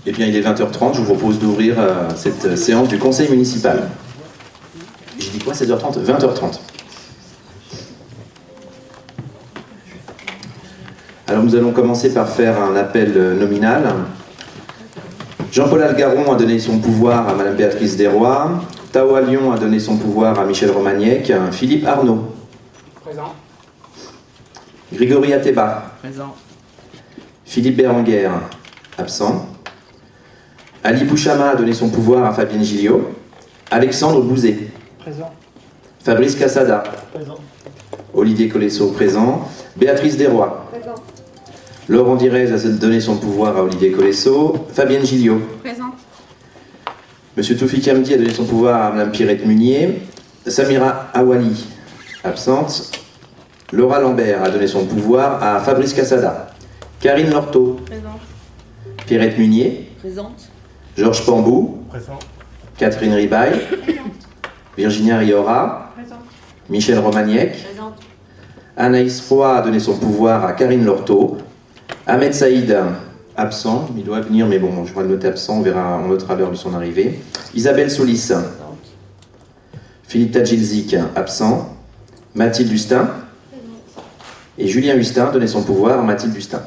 Eh bien, il est 20h30, je vous propose d'ouvrir cette séance du conseil municipal. J'ai dit quoi, 16h30 20h30. Alors, nous allons commencer par faire un appel nominal. Jean-Paul Algaron a donné son pouvoir à Madame Béatrice Desrois. Tao Lyon a donné son pouvoir à Michel Romagnac. Philippe Arnaud. Présent. Grégory Ateba. Présent. Philippe Berenguer. Absent. Ali Bouchama a donné son pouvoir à Fabienne Gilliot. Alexandre Bouzet. Présent. Fabrice Cassada. Présent. Olivier Colesso, présent. Béatrice Desrois. Présent. Laurent Direz a donné son pouvoir à Olivier Colesso. Fabienne Gilliot. Présent. Monsieur Toufik Hamdi a donné son pouvoir à Madame Pierrette Munier. Samira Awali, absente. Laura Lambert a donné son pouvoir à Fabrice Cassada. Karine Lorteau. Présent. Pierrette Munier. Présente. Georges Pambou. Présent. Catherine Ribaille. Virginia Riora. Présent. Michel Romagnac. Présente. Anaïs Roy a donné son pouvoir à Karine Lorteau. Ahmed Saïd, absent, il doit venir, mais bon, je vais le noter absent, on notera l'heure de son arrivée. Isabelle Solis. Philippe Tadjilzik, absent. Mathilde Hustin. Et Julien Hustin a donné son pouvoir à Mathilde Hustin.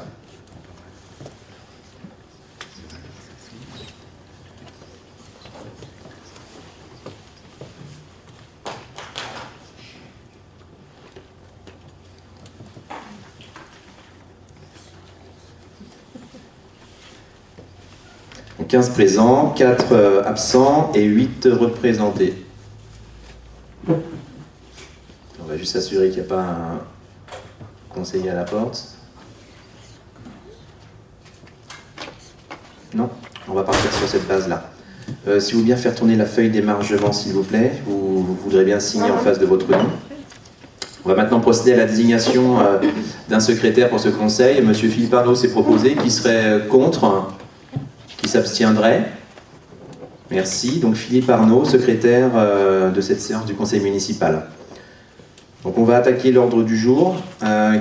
Donc 15 présents, 4 absents et 8 représentés. On va juste s'assurer qu'il n'y a pas un conseiller à la porte. Non, on va partir sur cette base-là. Si vous voulez bien faire tourner la feuille d'émargement, s'il vous plaît, vous voudrez bien signer en face de votre nom. On va maintenant procéder à la désignation d'un secrétaire pour ce conseil. Monsieur Philippe Arnaud s'est proposé, qui serait contre, qui s'abstiendrait. Merci. Donc Philippe Arnaud, secrétaire de cette séance du conseil municipal. Donc on va attaquer l'ordre du jour,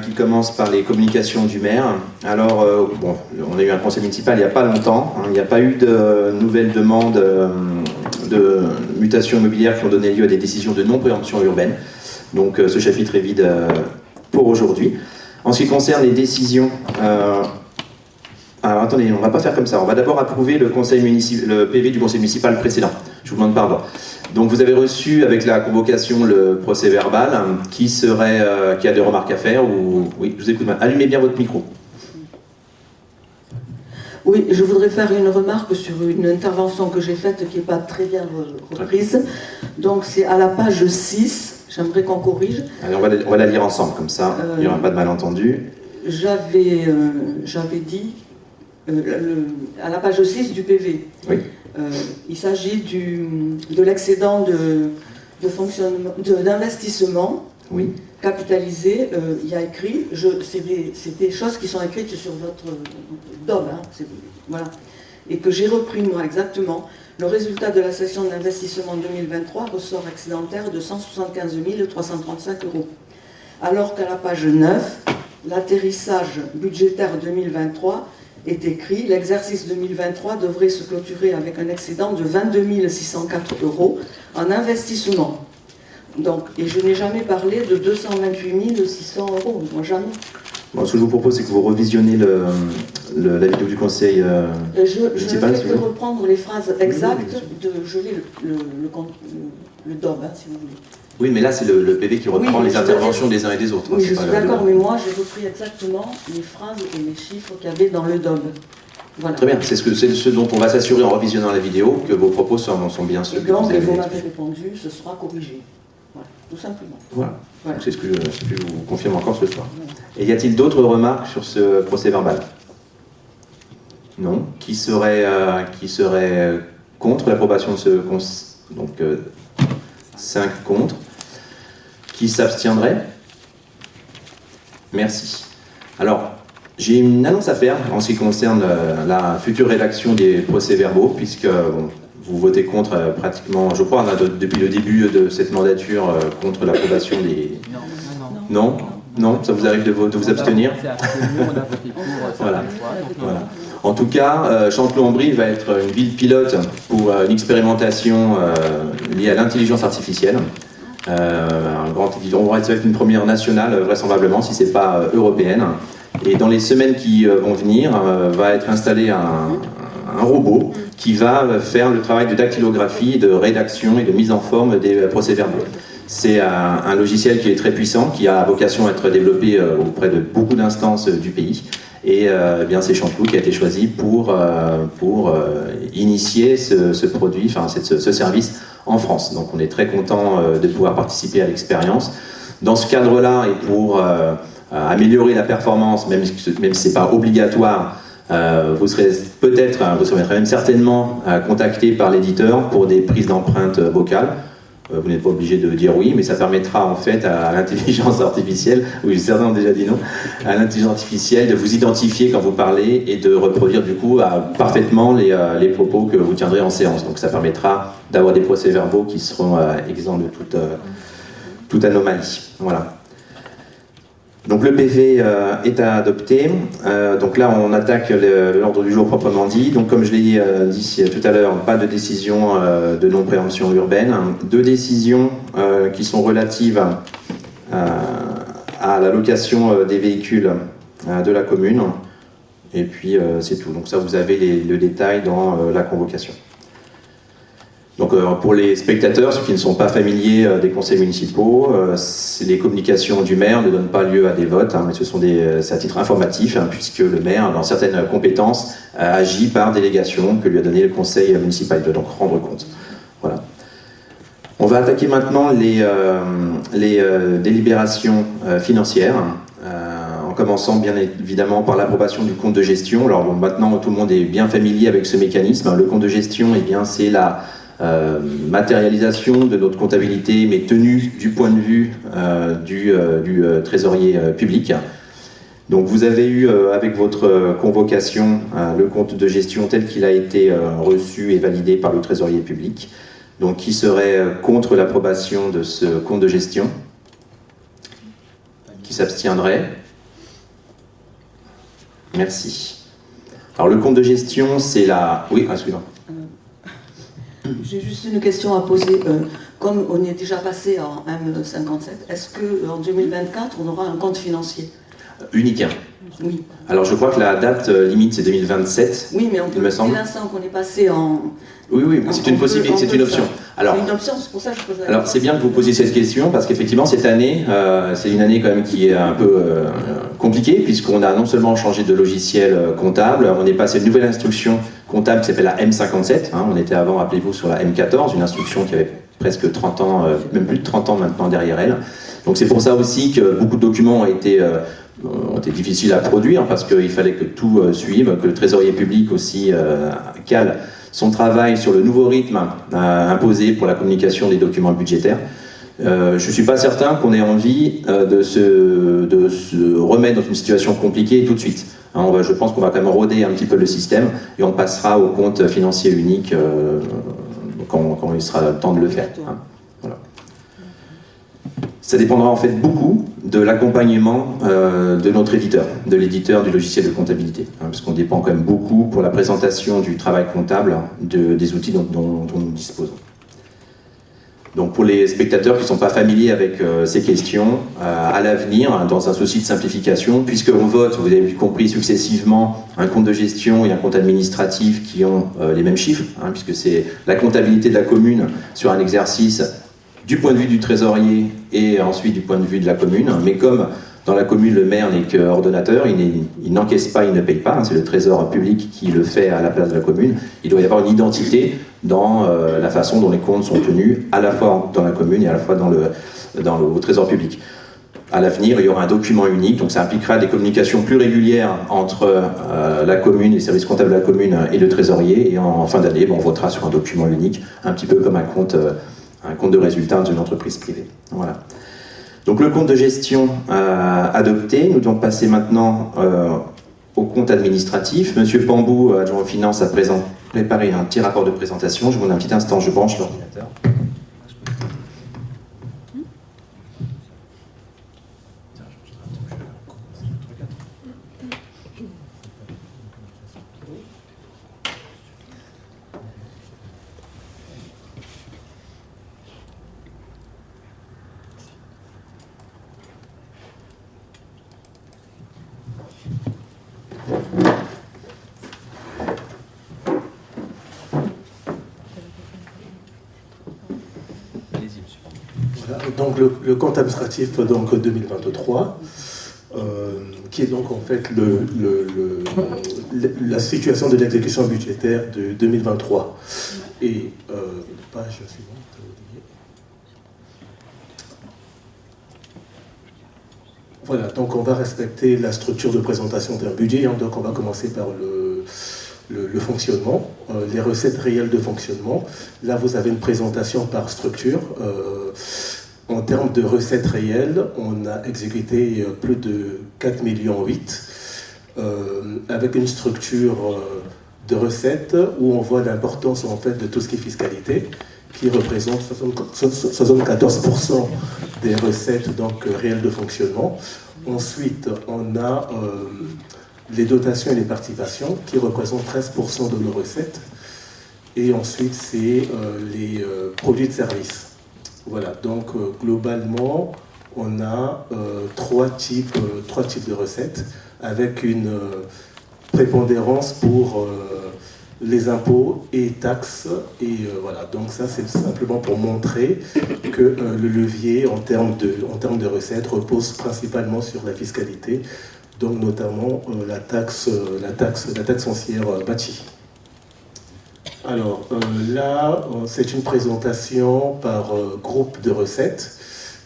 qui commence par les communications du maire. Alors, bon, on a eu un conseil municipal il n'y a pas longtemps, hein, il n'y a pas eu de nouvelles demandes de mutations immobilières qui ont donné lieu à des décisions de non-préemption urbaine. Donc ce chapitre est vide pour aujourd'hui. En ce qui concerne les décisions... alors attendez, on ne va pas faire comme ça. On va d'abord approuver le PV du conseil municipal précédent. Je vous demande pardon. Donc vous avez reçu avec la convocation le procès verbal. Qui a des remarques à faire ou... Oui, je vous écoute. Allumez bien votre micro. Oui, je voudrais faire une remarque sur une intervention que j'ai faite qui n'est pas très bien reprise. Donc c'est à la page 6, j'aimerais qu'on corrige. Allez, on va la lire ensemble, comme ça il n'y aura pas de malentendu. J'avais dit, à la page 6 du PV, Oui. il s'agit de l'excédent d'investissement Oui. capitalisé. Il y a écrit, c'est des choses qui sont écrites sur votre DOM, hein, voilà, et que j'ai repris moi exactement. Le résultat de la session d'investissement 2023 ressort excédentaire de 175 335 €. Alors qu'à la page 9, l'atterrissage budgétaire 2023 est écrit, l'exercice 2023 devrait se clôturer avec un excédent de 22 604 € en investissement. Donc, et je n'ai jamais parlé de 228 600 €, moi jamais. Bon, ce que je vous propose, c'est que vous revisionnez la vidéo du conseil Je municipal. vais reprendre les phrases exactes, je lis le DOM, hein, si vous voulez. Oui, mais là, c'est le PV qui reprend Oui, les interventions des uns et des autres. Oui, C'est je pas suis d'accord, mais moi, j'ai repris exactement les phrases et les chiffres qu'il y avait dans le DOM. Voilà. Très bien, c'est ce dont on va s'assurer en revisionnant la vidéo, que vos propos sont bien ceux Et que vous donc, avez vous m'avez expliqués. répondu, ce sera corrigé. Voilà, tout simplement. Voilà, Voilà. donc c'est ce que je vous confirme encore ce soir. Et y a-t-il d'autres remarques sur ce procès verbal? Non. Qui serait contre l'approbation de ce conseil? Donc 5 contre. Qui s'abstiendrait? Merci. Alors, j'ai une annonce à faire en ce qui concerne la future rédaction des procès-verbaux, puisque vous votez contre pratiquement, je crois, depuis le début de cette mandature, contre l'approbation des... Non. Non? Non, ça vous arrive de vous abstenir? Voilà. Voilà. En tout cas, Chanteloup-en-Brie va être une ville pilote pour une expérimentation liée à l'intelligence artificielle. On va être une première nationale, vraisemblablement, si ce n'est pas européenne. Et dans les semaines qui vont venir, va être installé un robot qui va faire le travail de dactylographie, de rédaction et de mise en forme des procès-verbaux. C'est un logiciel qui est très puissant, qui a vocation à être développé auprès de beaucoup d'instances du pays. Et bien c'est Chanteloup qui a été choisi pour initier ce produit, enfin ce service en France. Donc on est très content de pouvoir participer à l'expérience. Dans ce cadre-là, et pour améliorer la performance, même si ce n'est pas obligatoire, vous serez même certainement contacté par l'éditeur pour des prises d'empreintes vocales. Vous n'êtes pas obligé de dire oui, mais ça permettra en fait à l'intelligence artificielle, oui certains ont déjà dit non, à l'intelligence artificielle de vous identifier quand vous parlez et de reproduire du coup parfaitement les propos que vous tiendrez en séance. Donc ça permettra d'avoir des procès-verbaux qui seront exempts de toute anomalie. Voilà. Donc le PV est adopté. Donc là, on attaque l'ordre du jour proprement dit. Donc comme je l'ai dit tout à l'heure, pas de décision de non-préemption urbaine. 2 décisions qui sont relatives à la location des véhicules de la commune. Et puis c'est tout. Donc ça, vous avez le détail dans la convocation. Donc pour les spectateurs, ceux qui ne sont pas familiers des conseils municipaux, les communications du maire ne donnent pas lieu à des votes, mais c'est à titre informatif, puisque le maire, dans certaines compétences, agit par délégation que lui a donné le conseil municipal. Il doit donc rendre compte. Voilà. On va attaquer maintenant les délibérations financières, en commençant bien évidemment par l'approbation du compte de gestion. Alors bon, maintenant tout le monde est bien familier avec ce mécanisme. Le compte de gestion, eh bien, c'est la matérialisation de notre comptabilité, mais tenue du point de vue du trésorier public. Donc vous avez eu avec votre convocation le compte de gestion tel qu'il a été reçu et validé par le trésorier public. Donc qui serait contre l'approbation de ce compte de gestion? Qui s'abstiendrait? Merci. Alors le compte de gestion, c'est la... Oui, suivant. J'ai juste une question à poser. Comme on est déjà passé en M57, est-ce qu'en 2024, on aura un compte financier? Unique. Oui. Alors je crois que la date limite c'est 2027. Oui, mais on peut, dès l'instant qu'on est passé en... Oui, mais c'est une possibilité, c'est une option. Alors, c'est une option, c'est pour ça que je pose la question. Alors c'est bien que vous posiez cette question, parce qu'effectivement cette année, c'est une année quand même qui est un peu compliquée, puisqu'on a non seulement changé de logiciel comptable, on est passé à une nouvelle instruction comptable qui s'appelle la M57, on était avant, rappelez-vous, sur la M14, une instruction qui avait presque 30 ans, même plus de 30 ans maintenant derrière elle. Donc c'est pour ça aussi que beaucoup de documents ont été difficiles à produire, parce qu'il fallait que tout suive, que le trésorier public aussi cale son travail sur le nouveau rythme imposé pour la communication des documents budgétaires. Je ne suis pas certain qu'on ait envie de se remettre dans une situation compliquée tout de suite. Je pense qu'on va quand même roder un petit peu le système et on passera au compte financier unique quand il sera temps de le faire. Voilà. Ça dépendra en fait beaucoup de l'accompagnement de notre éditeur, de l'éditeur du logiciel de comptabilité, parce qu'on dépend quand même beaucoup pour la présentation du travail comptable des outils dont nous disposons. Donc pour les spectateurs qui ne sont pas familiers avec ces questions, à l'avenir, dans un souci de simplification, puisqu'on vote, vous avez compris successivement, un compte de gestion et un compte administratif qui ont les mêmes chiffres, puisque c'est la comptabilité de la commune sur un exercice du point de vue du trésorier et ensuite du point de vue de la commune. Mais comme dans la commune, le maire n'est qu'ordonnateur, il n'encaisse pas, il ne paye pas, c'est le trésor public qui le fait à la place de la commune. Il doit y avoir une identité dans la façon dont les comptes sont tenus, à la fois dans la commune et à la fois au trésor public. À l'avenir, il y aura un document unique, donc ça impliquera des communications plus régulières entre la commune, les services comptables de la commune et le trésorier. Et en fin d'année, on votera sur un document unique, un petit peu comme un compte de résultat d'une entreprise privée. Voilà. Donc le compte de gestion adopté, nous devons passer maintenant au compte administratif. Monsieur Pambou, adjoint aux finances, a préparé un petit rapport de présentation. Je vous demande un petit instant, je branche l'ordinateur. Voilà. Donc le compte administratif donc 2023, qui est donc en fait la situation de l'exécution budgétaire de 2023. Et page suivante. Voilà, donc on va respecter la structure de présentation d'un budget. Hein, donc on va commencer par le fonctionnement, les recettes réelles de fonctionnement. Là, vous avez une présentation par structure. En termes de recettes réelles, on a exécuté plus de 4,8 millions avec une structure de recettes où on voit l'importance en fait de tout ce qui est fiscalité, qui représente 74% des recettes donc, réelles de fonctionnement. Ensuite, on a les dotations et les participations qui représentent 13% de nos recettes. Et ensuite, c'est les produits de service. Voilà, donc globalement, on a trois types de recettes avec une prépondérance pour les impôts et taxes. Et voilà, donc ça c'est simplement pour montrer que le levier en termes de recettes repose principalement sur la fiscalité, donc notamment la taxe foncière bâtie. Alors là, c'est une présentation par groupe de recettes.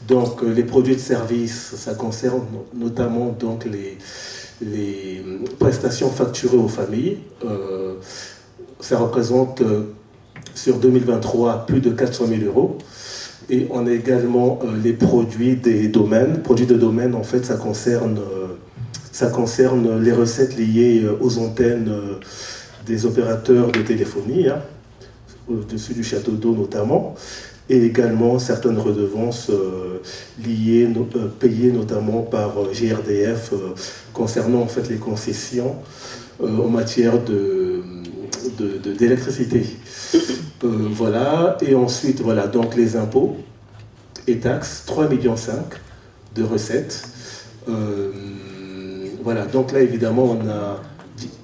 Donc les produits de service, ça concerne notamment donc les prestations facturées aux familles. Ça représente sur 2023 plus de 400 000 euros. Et on a également les produits des domaines. Produits de domaine, en fait, ça concerne les recettes liées aux antennes des opérateurs de téléphonie, hein, au-dessus du château d'eau notamment, et également certaines redevances payées notamment par GRDF concernant en fait les concessions en matière d'électricité. Voilà, et ensuite voilà donc les impôts et taxes, 3,5 millions de recettes. Voilà, donc là évidemment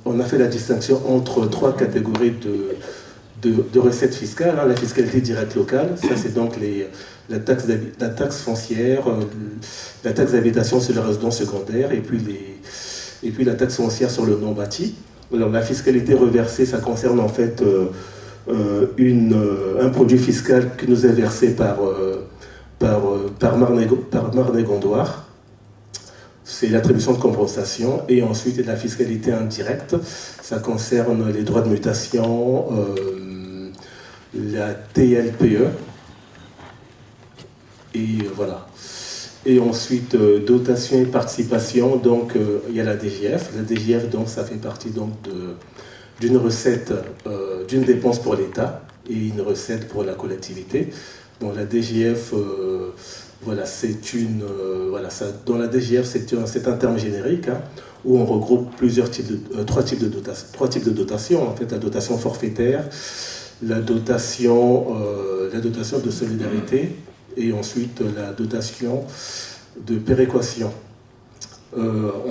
on a fait la distinction entre trois catégories de recettes fiscales, hein, la fiscalité directe locale, ça c'est donc la taxe foncière, la taxe d'habitation sur les résidences secondaires et puis la taxe foncière sur le non bâti. Alors la fiscalité reversée, ça concerne en fait un produit fiscal qui nous est versé par Marne-et-Gondoire. C'est l'attribution de compensation. Et ensuite, la fiscalité indirecte, ça concerne les droits de mutation, la TLPE. Et voilà. Et ensuite, dotation et participation, donc il y a la DGF. La DGF, donc, ça fait partie donc, d'une recette, d'une dépense pour l'État et une recette pour la collectivité. Bon, la DGF, voilà, dans la DGF, c'est un terme générique hein, où on regroupe trois types de dotations. En fait, la dotation forfaitaire, la dotation de solidarité et ensuite la dotation de péréquation.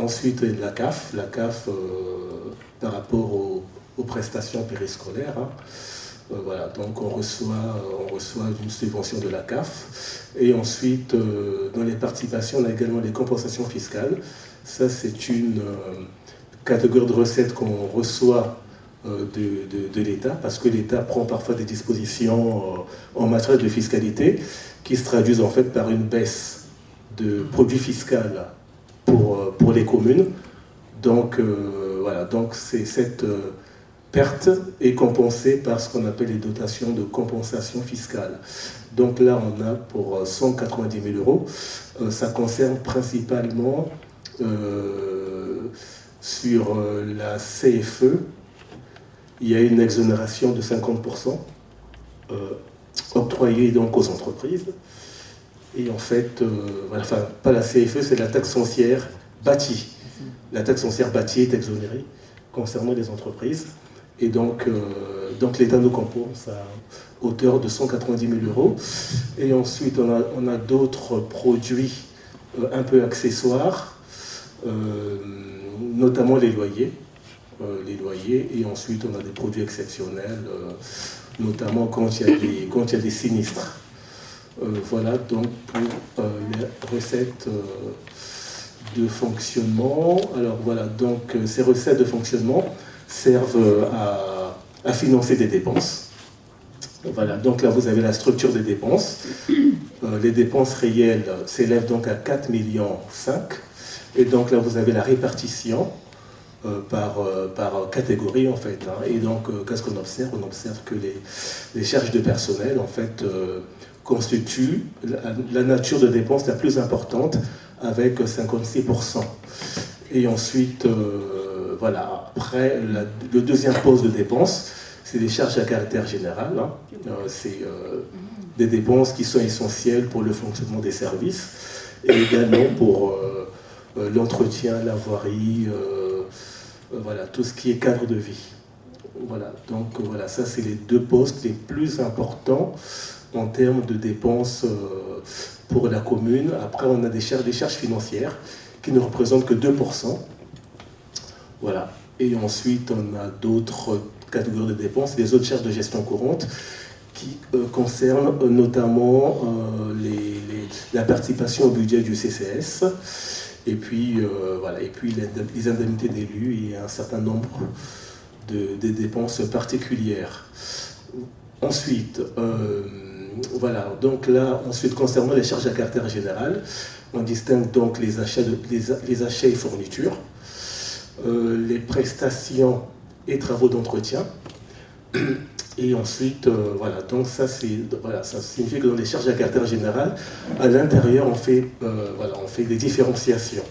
Ensuite, la CAF, par rapport aux prestations périscolaires. Hein. Voilà, donc on reçoit une subvention de la CAF. Et ensuite, dans les participations, on a également les compensations fiscales. Ça, c'est une catégorie de recettes qu'on reçoit de l'État, parce que l'État prend parfois des dispositions en matière de fiscalité qui se traduisent en fait par une baisse de produits fiscaux pour les communes. Donc, voilà, donc c'est cette perte est compensée par ce qu'on appelle les dotations de compensation fiscale. Donc là, on a pour 190 000 euros. Ça concerne principalement sur la CFE. Il y a une exonération de 50% octroyée donc aux entreprises. Et en fait, voilà, enfin, pas la CFE, c'est la taxe foncière bâtie. La taxe foncière bâtie est exonérée concernant les entreprises. Et donc l'État nous compense à hauteur de 190 000 euros. Et ensuite, on a d'autres produits un peu accessoires, notamment les loyers. Et ensuite, on a des produits exceptionnels, notamment quand il y a des sinistres. Voilà donc pour les recettes de fonctionnement. Alors voilà, donc ces recettes de fonctionnement servent à financer des dépenses. Voilà, donc là vous avez la structure des dépenses. Les dépenses réelles s'élèvent donc à 4,5 millions. Et donc là vous avez la répartition par catégorie en fait. Et donc qu'est-ce qu'on observe? On observe que les charges de personnel en fait constituent la nature de dépenses la plus importante avec 56%. Et ensuite, voilà, après, le deuxième poste de dépenses, c'est les charges à caractère général. C'est des dépenses qui sont essentielles pour le fonctionnement des services et également pour l'entretien, la voirie, voilà, tout ce qui est cadre de vie. Voilà, donc voilà, ça c'est les deux postes les plus importants en termes de dépenses pour la commune. Après, on a des charges financières qui ne représentent que 2%. Voilà. Et ensuite, on a d'autres catégories de dépenses, les autres charges de gestion courante qui concernent notamment la participation au budget du CCS et puis, voilà, et puis les indemnités d'élus et un certain nombre de dépenses particulières. Ensuite, voilà, donc là, ensuite, concernant les charges à caractère général, on distingue donc les achats et fournitures, les prestations et travaux d'entretien. Et ensuite, voilà, donc ça signifie que dans les charges à caractère général, à l'intérieur, on fait des différenciations.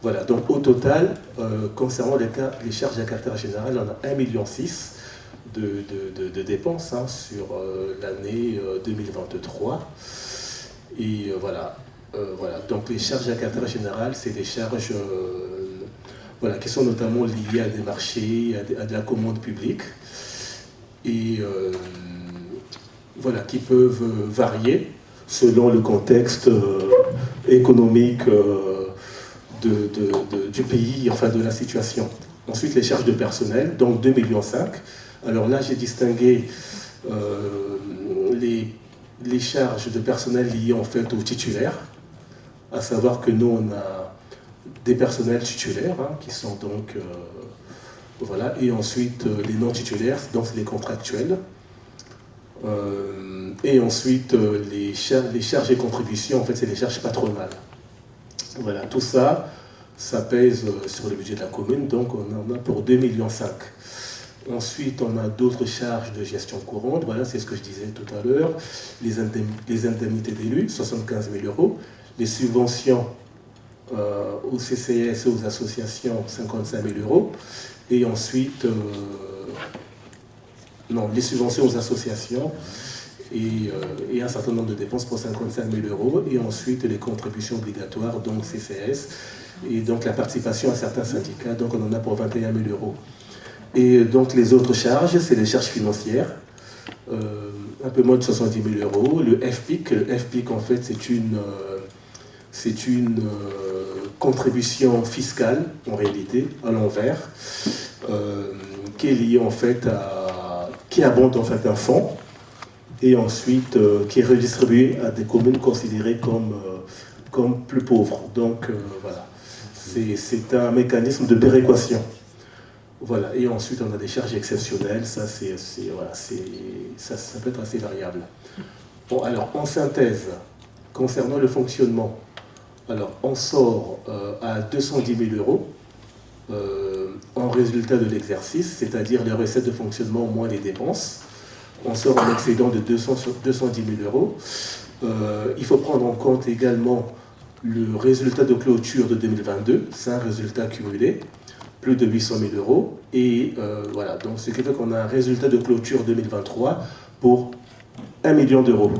Voilà, donc au total, concernant les charges à caractère général, on a 1,6 million de dépenses sur l'année 2023. Et voilà, donc les charges à caractère général, c'est des charges qui sont notamment liées à des marchés, à de la commande publique, et voilà, qui peuvent varier selon le contexte économique du pays, enfin de la situation. Ensuite, les charges de personnel, donc 2,5 millions. Alors là, j'ai distingué les charges de personnel liées en fait aux titulaires, à savoir que nous, on a des personnels titulaires qui sont donc voilà, et ensuite les non titulaires, donc c'est les contractuels, et ensuite les charges et contributions, en fait c'est les charges patronales. Voilà, tout ça, ça pèse sur le budget de la commune, donc on en a pour 2,5 millions. Ensuite, on a d'autres charges de gestion courante, voilà, c'est ce que je disais tout à l'heure, les indemnités d'élus, 75 000 €, les subventions au CCS et aux associations, 55 000 €, et ensuite, les subventions aux associations et un certain nombre de dépenses pour 55 000 €, et ensuite les contributions obligatoires, donc CCS, et donc la participation à certains syndicats, donc on en a pour 21 000 €. Et donc les autres charges, c'est les charges financières, un peu moins de 70 000 €. Le FPIC, en fait, c'est une contribution fiscale, en réalité, à l'envers, qui est liée en fait qui abonde en fait un fonds, et ensuite qui est redistribué à des communes considérées comme plus pauvres. Donc voilà, c'est un mécanisme de péréquation. Voilà, et ensuite on a des charges exceptionnelles, ça peut être assez variable. Bon, alors en synthèse, concernant le fonctionnement, alors on sort à 210 000 € en résultat de l'exercice, c'est-à-dire les recettes de fonctionnement moins les dépenses. On sort un excédent de 210 000 €. Il faut prendre en compte également le résultat de clôture de 2022, c'est un résultat cumulé, plus de 800 000 €. Et voilà, donc ce qui fait qu'on a un résultat de clôture 2023 pour 1 million d'euros.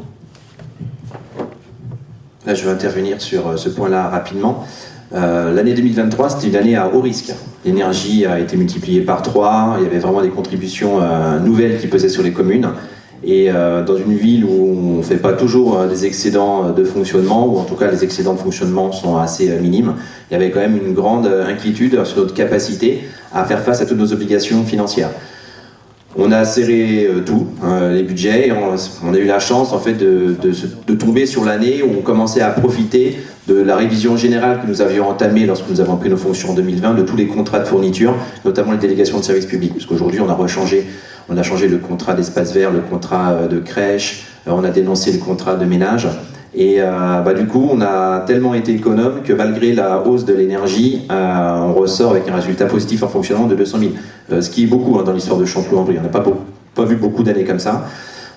Là, je vais intervenir sur ce point-là rapidement. L'année 2023, c'était une année à haut risque. L'énergie a été multipliée par 3, il y avait vraiment des contributions nouvelles qui pesaient sur les communes. Et dans une ville où on ne fait pas toujours des excédents de fonctionnement, ou en tout cas les excédents de fonctionnement sont assez minimes, il y avait quand même une grande inquiétude sur notre capacité à faire face à toutes nos obligations financières. On a serré tout, les budgets, et on a eu la chance en fait de tomber sur l'année où on commençait à profiter de la révision générale que nous avions entamée lorsque nous avons pris nos fonctions en 2020, de tous les contrats de fourniture, notamment les délégations de services publics, parce qu'aujourd'hui on a changé le contrat d'espace vert, le contrat de crèche, on a dénoncé le contrat de ménage. Et du coup, on a tellement été économe que malgré la hausse de l'énergie, on ressort avec un résultat positif en fonctionnement de 200 000. Ce qui est beaucoup dans l'histoire de Chanteloup-en-Brie. On n'a pas vu beaucoup d'années comme ça.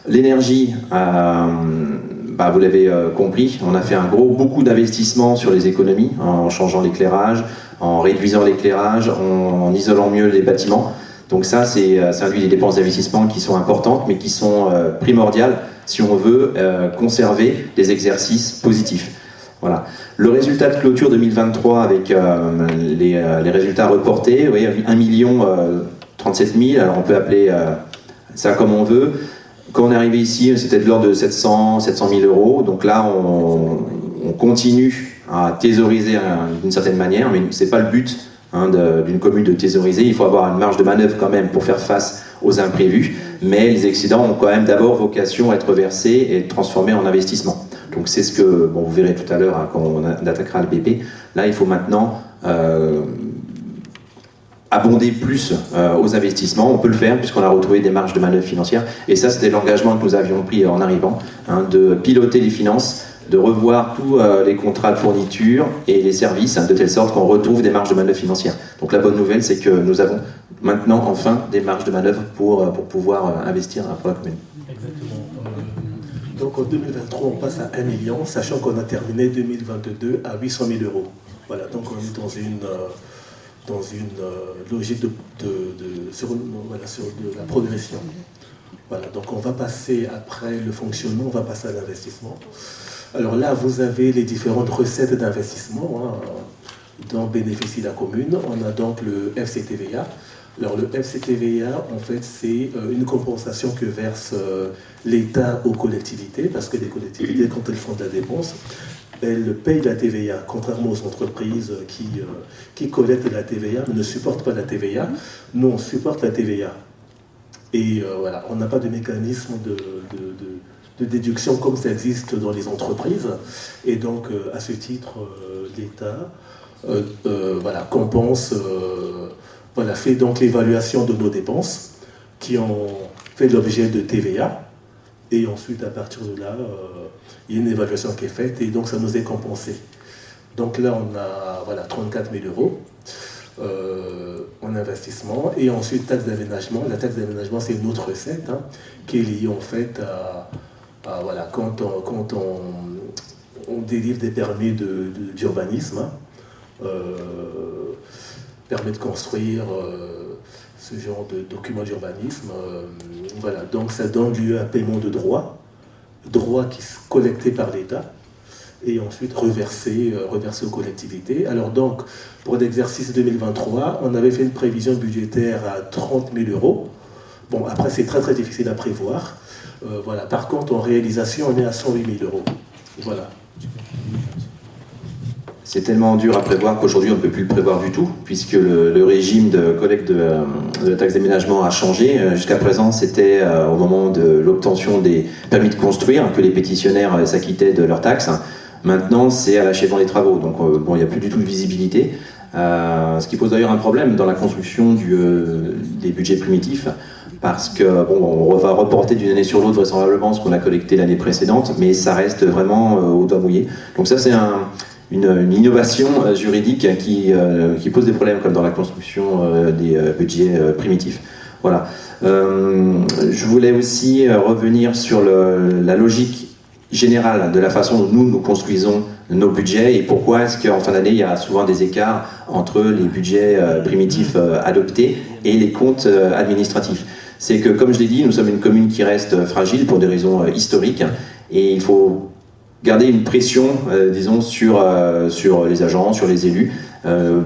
L'énergie, vous l'avez compris, on a fait beaucoup d'investissements sur les économies, en changeant l'éclairage, en réduisant l'éclairage, en isolant mieux les bâtiments. Donc ça induit des dépenses d'investissement qui sont importantes, mais qui sont primordiales si on veut conserver des exercices positifs. Voilà. Le résultat de clôture 2023 avec les résultats reportés, oui, 1 037 000, alors on peut appeler ça comme on veut. Quand on est arrivé ici, c'était de l'ordre de 700 000 euros, donc là on continue à thésauriser d'une certaine manière, mais c'est pas le but d'une commune de thésauriser. Il faut avoir une marge de manœuvre quand même pour faire face aux imprévus, mais les excédents ont quand même d'abord vocation à être versés et transformés en investissement. Donc c'est ce que vous verrez tout à l'heure quand on attaquera le BP. Là, il faut maintenant abonder plus aux investissements. On peut le faire puisqu'on a retrouvé des marges de manœuvre financières. Et ça, c'était l'engagement que nous avions pris en arrivant, de piloter les finances, de revoir tous les contrats de fourniture et les services, de telle sorte qu'on retrouve des marges de manœuvre financières. Donc la bonne nouvelle, c'est que nous avons maintenant enfin des marges de manœuvre pour pouvoir investir pour la commune. Exactement. Donc en 2023, on passe à 1 million, sachant qu'on a terminé 2022 à 800 000 euros. Voilà, donc on est dans une logique sur de la progression. Voilà, donc on va passer après le fonctionnement, on va passer à l'investissement. Alors là, vous avez les différentes recettes d'investissement dont bénéficie la commune. On a donc le FCTVA. Alors le FCTVA, en fait, c'est une compensation que verse l'État aux collectivités, parce que les collectivités, quand elles font de la dépense, elles payent la TVA, contrairement aux entreprises qui collectent la TVA, mais ne supportent pas la TVA. Nous, on supporte la TVA. Et voilà, on n'a pas de mécanisme de déduction comme ça existe dans les entreprises. Et donc, à ce titre, l'État compense, fait donc l'évaluation de nos dépenses qui ont fait l'objet de TVA. Et ensuite, à partir de là, il y a une évaluation qui est faite et donc ça nous est compensé. Donc là, on a 34 000 euros en investissement. Et ensuite, taxe d'aménagement. La taxe d'aménagement, c'est une autre recette qui est liée en fait quand on délivre des permis d'urbanisme, permet de construire ce genre de documents d'urbanisme. Donc ça donne lieu à paiement de droits qui sont collectés par l'État et ensuite reversés aux collectivités. Alors donc, pour l'exercice 2023, on avait fait une prévision budgétaire à 30 000 euros. Bon, après, c'est très très difficile à prévoir. Par contre, en réalisation, on est à 108 000 euros. Voilà. C'est tellement dur à prévoir qu'aujourd'hui on ne peut plus le prévoir du tout, puisque le régime de collecte de la taxe d'aménagement a changé. Jusqu'à présent, c'était au moment de l'obtention des permis de construire que les pétitionnaires s'acquittaient de leurs taxes. Maintenant, c'est à l'achèvement des travaux, donc il n'y a plus du tout de visibilité. Ce qui pose d'ailleurs un problème dans la construction des budgets primitifs, parce que on va reporter d'une année sur l'autre vraisemblablement ce qu'on a collecté l'année précédente, mais ça reste vraiment au doigt mouillé. Donc ça, c'est une innovation juridique qui pose des problèmes comme dans la construction des budgets primitifs. Voilà. Je voulais aussi revenir sur la logique générale de la façon dont nous construisons nos budgets et pourquoi est-ce qu'en fin d'année il y a souvent des écarts entre les budgets primitifs adoptés et les comptes administratifs. C'est que, comme je l'ai dit, nous sommes une commune qui reste fragile pour des raisons historiques et il faut garder une pression, disons, sur les agents, sur les élus,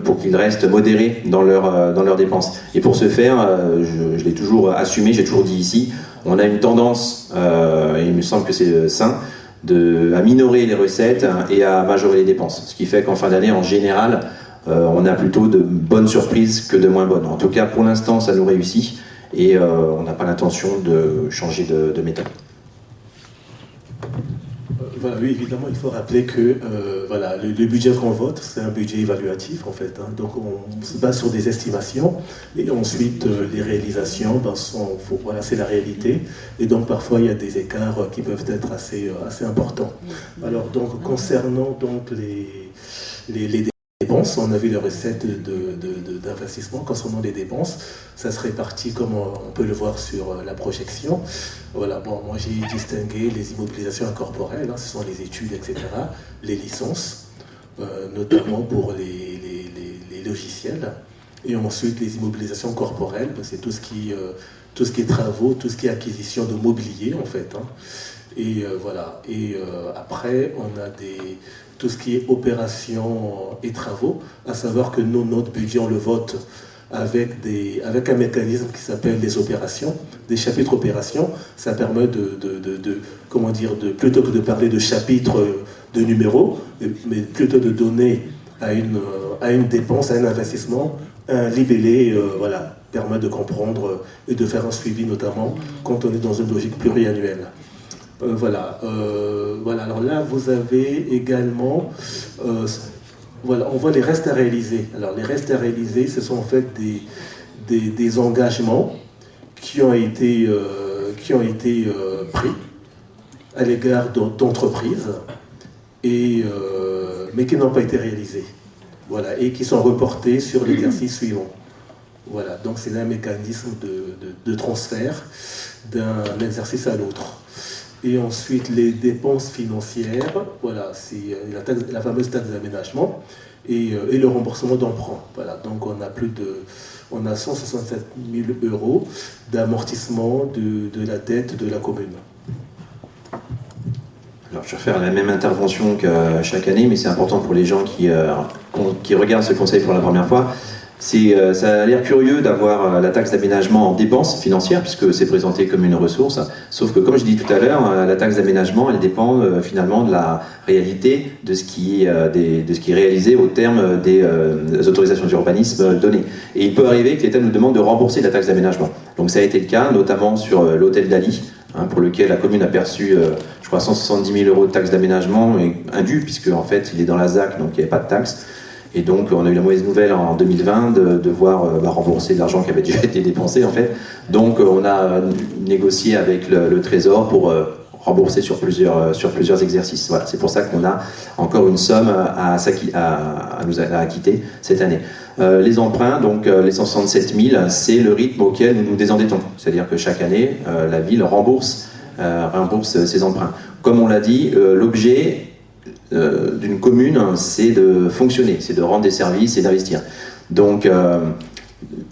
pour qu'ils restent modérés dans leurs dépenses. Et pour ce faire, je l'ai toujours assumé, j'ai toujours dit ici, on a une tendance, et il me semble que c'est sain, à minorer les recettes et à majorer les dépenses. Ce qui fait qu'en fin d'année, en général, on a plutôt de bonnes surprises que de moins bonnes. En tout cas, pour l'instant, ça nous réussit. et on n'a pas l'intention de changer de méthode. Voilà, oui, évidemment, il faut rappeler que voilà, le budget qu'on vote, c'est un budget évaluatif en fait. Hein. Donc on se base sur des estimations et ensuite les réalisations, ben, voilà, c'est la réalité. Et donc parfois il y a des écarts qui peuvent être assez importants. Alors donc concernant donc les dépenses, on a vu les recettes d'investissement. Concernant les dépenses, ça se répartit comme on peut le voir sur la projection. Voilà, bon, moi j'ai distingué les immobilisations incorporelles, hein, ce sont les études, etc., les licences, notamment pour les logiciels, et ensuite les immobilisations corporelles, c'est tout ce qui est travaux, tout ce qui est acquisition de mobilier en fait. Hein. Et voilà, et après on a tout ce qui est opérations et travaux, à savoir que nous, notre budget, on le vote avec un mécanisme qui s'appelle les opérations, des chapitres opérations. Ça permet comment dire, plutôt que de parler de chapitres de numéros, mais plutôt de donner à une dépense, à un investissement, un libellé, voilà, permet de comprendre et de faire un suivi, notamment quand on est dans une logique pluriannuelle. Voilà, alors là vous avez également, voilà, on voit les restes à réaliser. Alors les restes à réaliser, ce sont en fait des engagements qui ont été pris à l'égard d'entreprises, mais qui n'ont pas été réalisés. Voilà, et qui sont reportés sur l'exercice suivant. Voilà, donc c'est un mécanisme de transfert d'un exercice à l'autre. Et ensuite, les dépenses financières, voilà, c'est la fameuse taxe d'aménagement et le remboursement d'emprunt. Voilà, donc on a 167 000 euros d'amortissement de la dette de la commune. Alors, je vais faire la même intervention que chaque année, mais c'est important pour les gens qui regardent ce conseil pour la première fois. Ça a l'air curieux d'avoir la taxe d'aménagement en dépenses financières, puisque c'est présenté comme une ressource. Sauf que, comme je dis tout à l'heure, la taxe d'aménagement, elle dépend finalement de la réalité de ce qui est réalisé au terme des autorisations d'urbanisme données. Et il peut arriver que l'État nous demande de rembourser la taxe d'aménagement. Donc ça a été le cas, notamment sur l'hôtel d'Ali, pour lequel la commune a perçu, je crois, 170 000 euros de taxe d'aménagement, indu, puisque en fait il est dans la ZAC, donc il n'y avait pas de taxe. Et donc on a eu la mauvaise nouvelle en 2020 de devoir rembourser de l'argent qui avait déjà été dépensé en fait. Donc on a négocié avec le Trésor pour rembourser sur plusieurs exercices. Voilà, c'est pour ça qu'on a encore une somme à acquitter cette année. Les emprunts, donc les 167 000, c'est le rythme auquel nous nous désendettons. C'est-à-dire que chaque année, la ville rembourse ses emprunts. Comme on l'a dit, l'objet d'une commune, c'est de fonctionner, c'est de rendre des services et d'investir. Donc,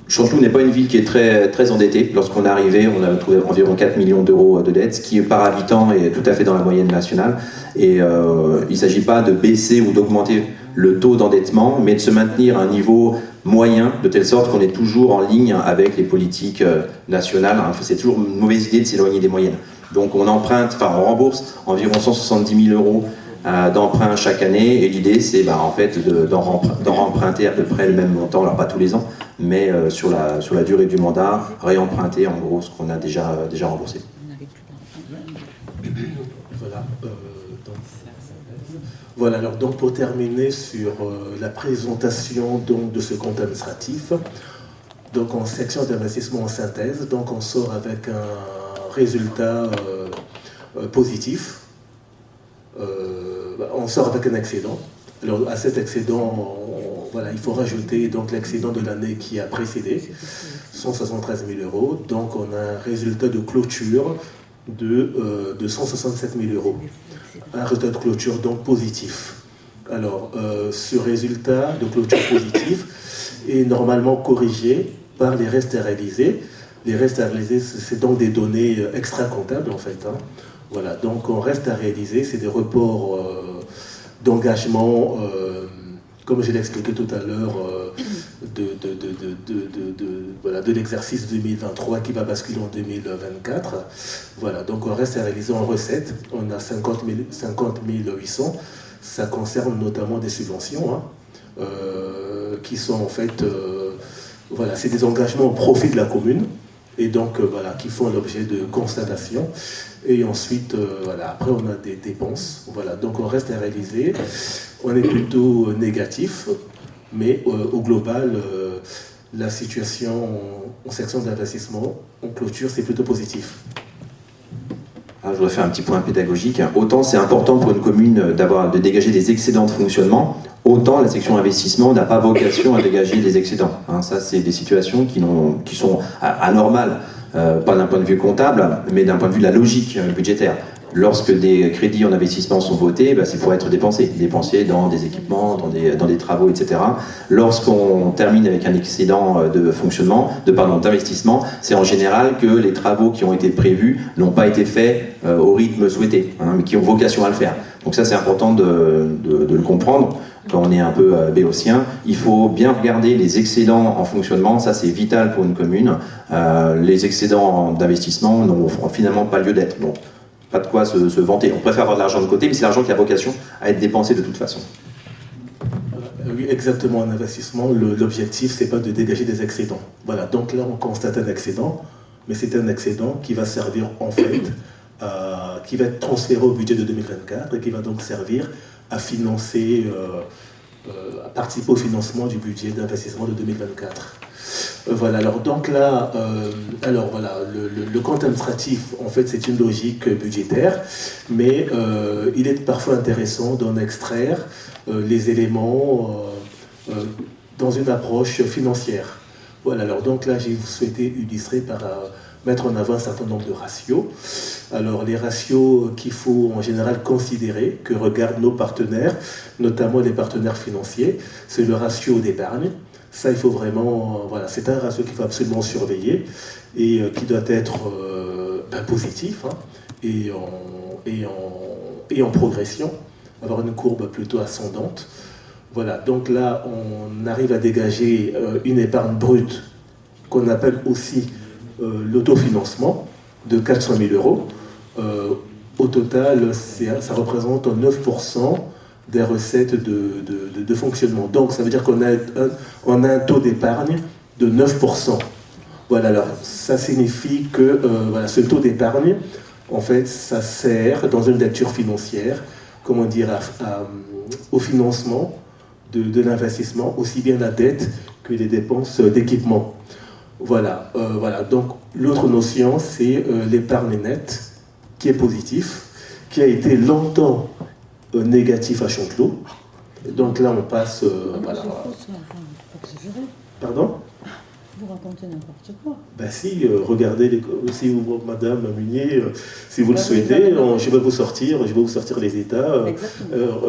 Chanteloup n'est pas une ville qui est très, très endettée. Lorsqu'on est arrivé, on a trouvé environ 4 millions d'euros de dettes, ce qui par habitant est tout à fait dans la moyenne nationale. Et il ne s'agit pas de baisser ou d'augmenter le taux d'endettement, mais de se maintenir à un niveau moyen, de telle sorte qu'on est toujours en ligne avec les politiques nationales. C'est toujours une mauvaise idée de s'éloigner des moyennes. Donc on rembourse environ 170 000 euros d'emprunt chaque année, et l'idée c'est en fait d'en remprunter à peu près le même montant, alors pas tous les ans, mais sur la durée du mandat, réemprunter en gros ce qu'on a déjà remboursé. Voilà, alors donc pour terminer sur la présentation donc, de ce compte administratif, donc en section d'investissement en synthèse, donc on sort avec un résultat positif. On sort avec un excédent. Alors à cet excédent, voilà, il faut rajouter donc l'excédent de l'année qui a précédé, 173 000 euros. Donc on a un résultat de clôture de 167 000 euros. Un résultat de clôture donc positif. Alors ce résultat de clôture positif est normalement corrigé par les restes à réaliser. Les restes à réaliser, c'est donc des données extra-comptables en fait. Hein. Voilà, donc on reste à réaliser, c'est des reports d'engagement, comme je l'ai expliqué tout à l'heure, de l'exercice 2023 qui va basculer en 2024. Voilà, donc on reste à réaliser en recettes, on a 50 800, ça concerne notamment des subventions, qui sont en fait, voilà, c'est des engagements au profit de la commune, et donc voilà, qui font l'objet de constatations. Et ensuite, voilà, après on a des dépenses, voilà, donc on reste à réaliser. On est plutôt négatif, mais au global, la situation en section d'investissement, en clôture, c'est plutôt positif. Alors, je voudrais faire un petit point pédagogique. Autant c'est important pour une commune de dégager des excédents de fonctionnement, autant la section investissement n'a pas vocation à dégager des excédents. Hein, ça, c'est des situations qui sont anormales, pas d'un point de vue comptable, mais d'un point de vue de la logique budgétaire. Lorsque des crédits en investissement sont votés, c'est pour être dépensés dans des équipements, dans des travaux, etc. Lorsqu'on termine avec un excédent de fonctionnement, d'investissement, c'est en général que les travaux qui ont été prévus n'ont pas été faits au rythme souhaité, hein, mais qui ont vocation à le faire. Donc ça, c'est important de le comprendre. Quand on est un peu béotien, il faut bien regarder les excédents en fonctionnement, ça c'est vital pour une commune. Les excédents d'investissement n'ont finalement pas lieu d'être. Donc, pas de quoi se vanter. On préfère avoir de l'argent de côté, mais c'est l'argent qui a vocation à être dépensé de toute façon. Oui, exactement. En investissement, l'objectif, c'est pas de dégager des excédents. Voilà, donc là, on constate un excédent, mais c'est un excédent qui va servir en fait, qui va être transféré au budget de 2024 et qui va donc servir à financer, à participer au financement du budget d'investissement de 2024. Voilà, alors donc là, le compte administratif, en fait, c'est une logique budgétaire, mais il est parfois intéressant d'en extraire les éléments dans une approche financière. Voilà, alors donc là, j'ai souhaité illustrer par mettre en avant un certain nombre de ratios. Alors, les ratios qu'il faut en général considérer, que regardent nos partenaires, notamment les partenaires financiers, c'est le ratio d'épargne. Ça, il faut vraiment, voilà, c'est un ratio qu'il faut absolument surveiller et qui doit être positif, hein, et en progression, avoir une courbe plutôt ascendante. Voilà, donc là, on arrive à dégager une épargne brute qu'on appelle aussi l'autofinancement de 400 000 euros. Au total, ça représente 9% des recettes de fonctionnement. Donc, ça veut dire qu'on a un taux d'épargne de 9%. Voilà, alors ça signifie que voilà, ce taux d'épargne, en fait, ça sert dans une lecture financière, comment dire, au financement de l'investissement, aussi bien la dette que les dépenses d'équipement. Voilà, donc l'autre notion, c'est l'épargne nette, qui est positif, qui a été longtemps négatif à Chanteloup. Donc là, on passe... voilà. Pardon ? Vous racontez n'importe quoi. Ben si, regardez, si vous, Madame Munier, si vous le souhaitez, je vais vous sortir les états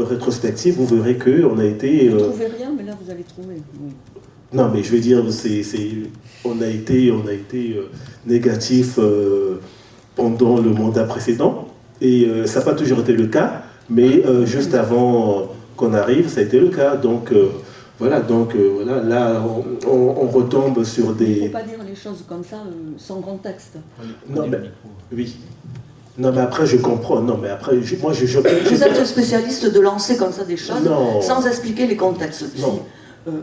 rétrospectifs, vous verrez qu'on a été... Vous ne trouvez rien, mais là, vous allez trouver. Oui. Non, mais je veux dire, on a été négatif pendant le mandat précédent, et ça n'a pas toujours été le cas, mais juste avant qu'on arrive, ça a été le cas. Donc, voilà, là, on retombe sur des... Il ne faut pas dire les choses comme ça, sans contexte. Non, mais, oui. Non, mais après, je comprends. Non, mais après, moi, je Vous êtes spécialiste de lancer comme ça des choses, sans expliquer les contextes. Non.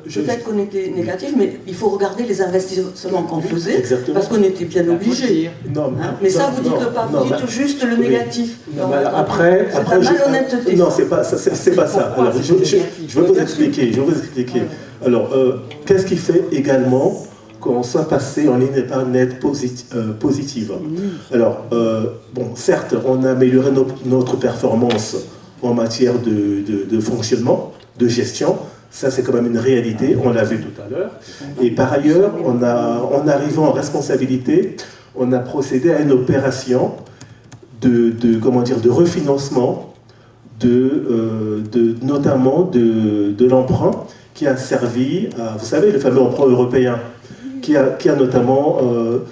Peut-être qu'on était négatif, mais il faut regarder les investissements qu'on faisait, exactement. Parce qu'on était bien obligé. Mais ça, vous dites pas, vous dites juste le négatif. Non, mais après, c'est la malhonnêteté. Non, c'est pas ça. Alors, je vais vous expliquer. Alors, qu'est-ce qui fait également qu'on soit passé en ligne d'épargne nette positive? Alors, bon, certes, on a amélioré notre performance en matière de fonctionnement, de gestion. Ça, c'est quand même une réalité, on l'a vu tout à l'heure. Et par ailleurs, en arrivant en responsabilité, on a procédé à une opération de refinancement, notamment de l'emprunt qui a servi à, vous savez, le fameux emprunt européen, qui a notamment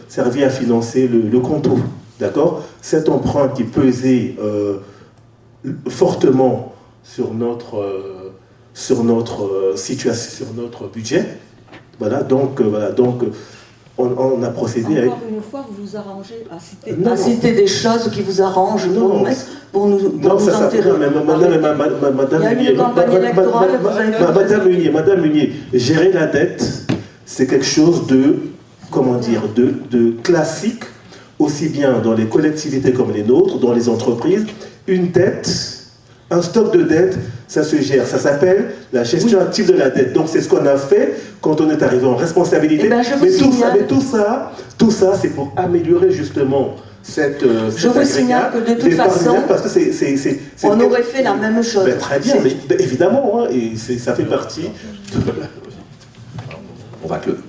servi à financer le Conto. D'accord ? Cet emprunt qui pesait fortement sur notre situation, sur notre budget. Voilà, donc on a procédé Encore une fois, vous vous arrangez à citer des choses qui vous arrangent pour nous enterrer. Madame Munier, gérer la dette, c'est quelque chose de comment dire, de classique, aussi bien dans les collectivités comme les nôtres, dans les entreprises. Une dette, un stock de dette, ça se gère. Ça s'appelle la gestion active de la dette. Donc c'est ce qu'on a fait quand on est arrivé en responsabilité. Eh ben, je vous mais signale- tout ça, c'est pour améliorer justement cette Je vous signale que de toute façon, parce que c'est on aurait fait la même chose. Ben, très bien, mais évidemment, hein, et ça fait partie de...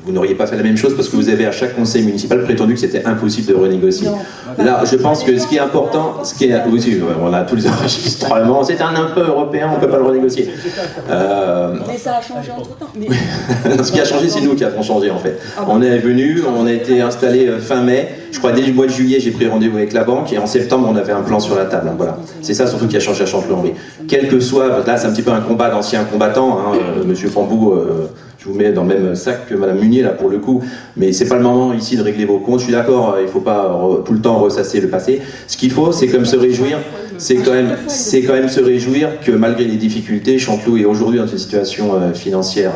Vous n'auriez pas fait la même chose parce que vous avez à chaque conseil municipal prétendu que c'était impossible de renégocier. Non. Là, je pense que ce qui est important, oui, on a tous les enregistrements, c'est un impôt européen, on ne peut pas le renégocier. Mais ça a changé entre-temps. Mais... Ce qui a changé, c'est nous qui avons changé en fait. Ah bon? On est venus, on a été installés fin mai, je crois dès le mois de juillet, j'ai pris rendez-vous avec la banque et en septembre, on avait un plan sur la table. Hein, voilà. C'est ça surtout qui a changé à Chanteloup-en-Brie. Quel que soit, là c'est un petit peu un combat d'anciens combattants, hein, Monsieur Pambou, je vous mets dans le même sac que Madame Munier là pour le coup, mais c'est pas le moment ici de régler vos comptes. Je suis d'accord, il faut pas tout le temps ressasser le passé. Ce qu'il faut, c'est comme se réjouir, c'est quand même se réjouir que malgré les difficultés, Chanteloup est aujourd'hui dans une situation financière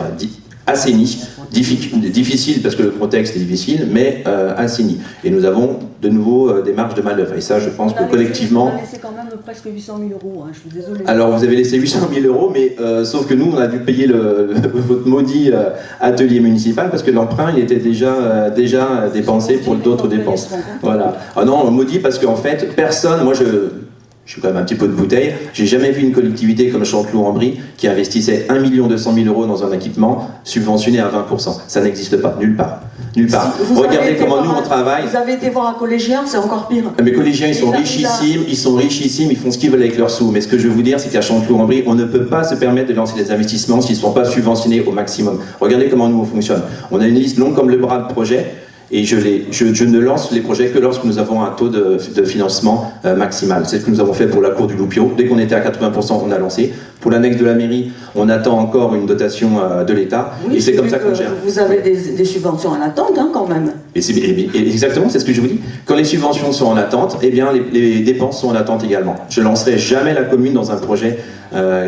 assainie, difficile parce que le contexte est difficile, mais assainie. Et nous avons de nouveau des marges de manœuvre. Et ça, je pense que collectivement... On a laissé quand même presque 800 000 euros, hein, je suis désolée. Alors vous avez laissé 800 000 euros, mais sauf que nous, on a dû payer votre maudit atelier municipal parce que l'emprunt, il était déjà dépensé pour d'autres dépenses. Voilà. Ah non, maudit parce qu'en fait, personne, moi je suis quand même un petit peu de bouteille, j'ai jamais vu une collectivité comme Chanteloup-en-Brie qui investissait 1 200 000 euros dans un équipement subventionné à 20%. Ça n'existe pas, nulle part. Nulle part. Regardez comment nous on travaille. Vous avez été voir un collégien, c'est encore pire. Mes collégiens, ils sont richissimes, ils font ce qu'ils veulent avec leurs sous. Mais ce que je veux vous dire, c'est qu'à Chanteloup-en-Brie, on ne peut pas se permettre de lancer des investissements s'ils ne sont pas subventionnés au maximum. Regardez comment nous on fonctionne. On a une liste longue comme le bras de projets. Et je ne lance les projets que lorsque nous avons un taux de financement maximal. C'est ce que nous avons fait pour la cour du Loupio. Dès qu'on était à 80%, on a lancé. Pour l'annexe de la mairie, on attend encore une dotation de l'État. Oui, et c'est comme ça qu'on gère. Vous avez des subventions en attente, hein, quand même. Et exactement, c'est ce que je vous dis. Quand les subventions sont en attente, eh bien les dépenses sont en attente également. Je ne lancerai jamais la commune dans un projet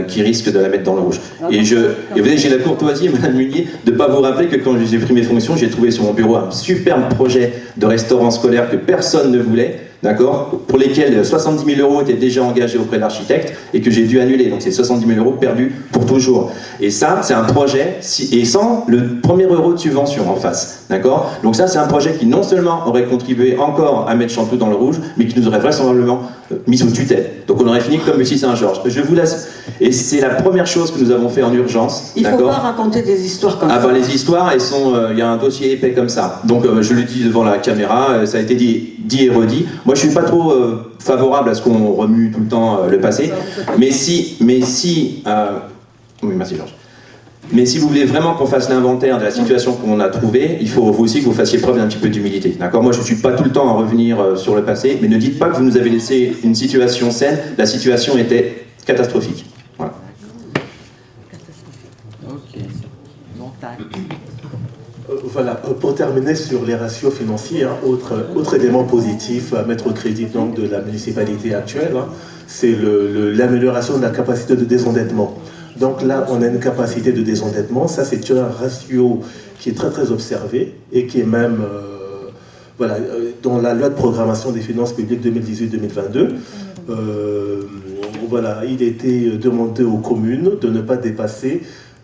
qui risque de la mettre dans le rouge. Et vous voyez, j'ai la courtoisie, Madame Munier, de ne pas vous rappeler que quand j'ai pris mes fonctions, j'ai trouvé sur mon bureau un superbe projet de restaurant scolaire que personne ne voulait, d'accord, pour lesquels 70 000 euros étaient déjà engagés auprès de l'architecte et que j'ai dû annuler. Donc c'est 70 000 euros perdus pour toujours. Et ça, c'est un projet, et sans le premier euro de subvention en face, d'accord. Donc ça, c'est un projet qui non seulement aurait contribué encore à mettre Chanteloup dans le rouge, mais qui nous aurait vraisemblablement mis sous tutelle. Donc on aurait fini comme Lucie Saint-Georges. Je vous laisse. Et c'est la première chose que nous avons fait en urgence. Il ne faut pas raconter des histoires comme ça. Ah ben les histoires, elles sont, il y a un dossier épais comme ça. Donc je le dis devant la caméra, ça a été dit et redit. Moi je suis pas trop favorable à ce qu'on remue tout le temps le passé. Mais si, oui merci Georges. Mais si vous voulez vraiment qu'on fasse l'inventaire de la situation qu'on a trouvée, il faut aussi que vous fassiez preuve d'un petit peu d'humilité. D'accord ? Moi, je ne suis pas tout le temps à revenir sur le passé, mais ne dites pas que vous nous avez laissé une situation saine. La situation était catastrophique. Voilà. Ok. Montagne. Voilà, pour terminer sur les ratios financiers, hein, autre élément positif à mettre au crédit donc, de la municipalité actuelle, hein, c'est l'amélioration de la capacité de désendettement. Donc là, on a une capacité de désendettement, ça c'est un ratio qui est très très observé et qui est même, dans la loi de programmation des finances publiques 2018-2022, voilà, il était demandé aux communes de ne pas dépasser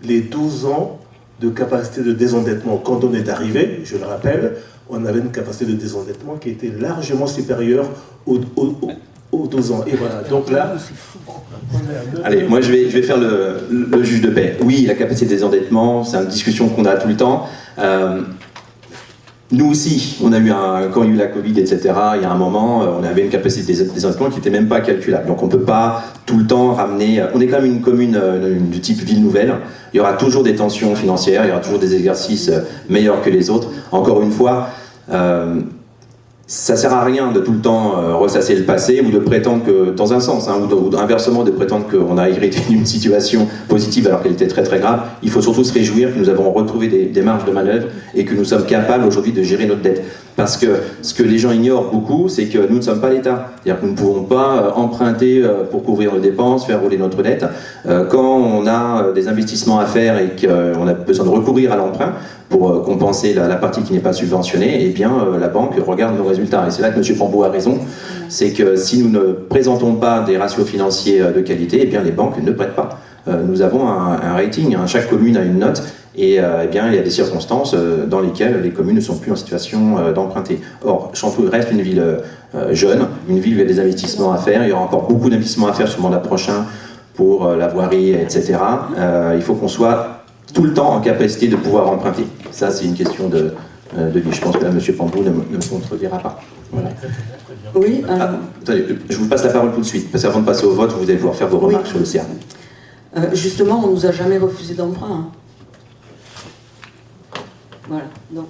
les 12 ans de capacité de désendettement. Quand on est arrivé, je le rappelle, on avait une capacité de désendettement qui était largement supérieure aux 12 ans. Et voilà, donc là... Allez, moi je vais faire le juge de paix. Oui, la capacité de désendettement, c'est une discussion qu'on a tout le temps. Nous aussi, on a eu quand il y a eu la Covid, etc., il y a un moment, on avait une capacité de désendettement qui n'était même pas calculable. Donc on ne peut pas tout le temps ramener... On est quand même une commune du type ville nouvelle. Il y aura toujours des tensions financières, il y aura toujours des exercices meilleurs que les autres. Encore une fois, ça ne sert à rien de tout le temps ressasser le passé ou de prétendre que, dans un sens, hein, ou inversement de prétendre qu'on a hérité d'une situation positive alors qu'elle était très très grave. Il faut surtout se réjouir que nous avons retrouvé des marges de manœuvre et que nous sommes capables aujourd'hui de gérer notre dette. Parce que ce que les gens ignorent beaucoup, c'est que nous ne sommes pas l'État. C'est-à-dire que nous ne pouvons pas emprunter pour couvrir nos dépenses, faire rouler notre dette. Quand on a des investissements à faire et qu'on a besoin de recourir à l'emprunt pour compenser la partie qui n'est pas subventionnée, eh bien la banque regarde nos résultats. Et c'est là que M. Pambou a raison. C'est que si nous ne présentons pas des ratios financiers de qualité, eh bien les banques ne prêtent pas. Nous avons un rating, hein. Chaque commune a une note. Et eh bien, il y a des circonstances dans lesquelles les communes ne sont plus en situation d'emprunter. Or, Chanteloup reste une ville jeune, une ville où il y a des investissements à faire. Il y aura encore beaucoup d'investissements à faire sur le mandat prochain pour la voirie, etc. Il faut qu'on soit tout le temps en capacité de pouvoir emprunter. Ça, c'est une question de vie. Je pense que là, M. Pambou ne me contredira pas. Voilà. Oui, attendez, je vous passe la parole tout de suite, parce qu'avant de passer au vote, vous allez pouvoir faire vos remarques sur le CERN. Justement, on ne nous a jamais refusé d'emprunt. Hein. Voilà, non.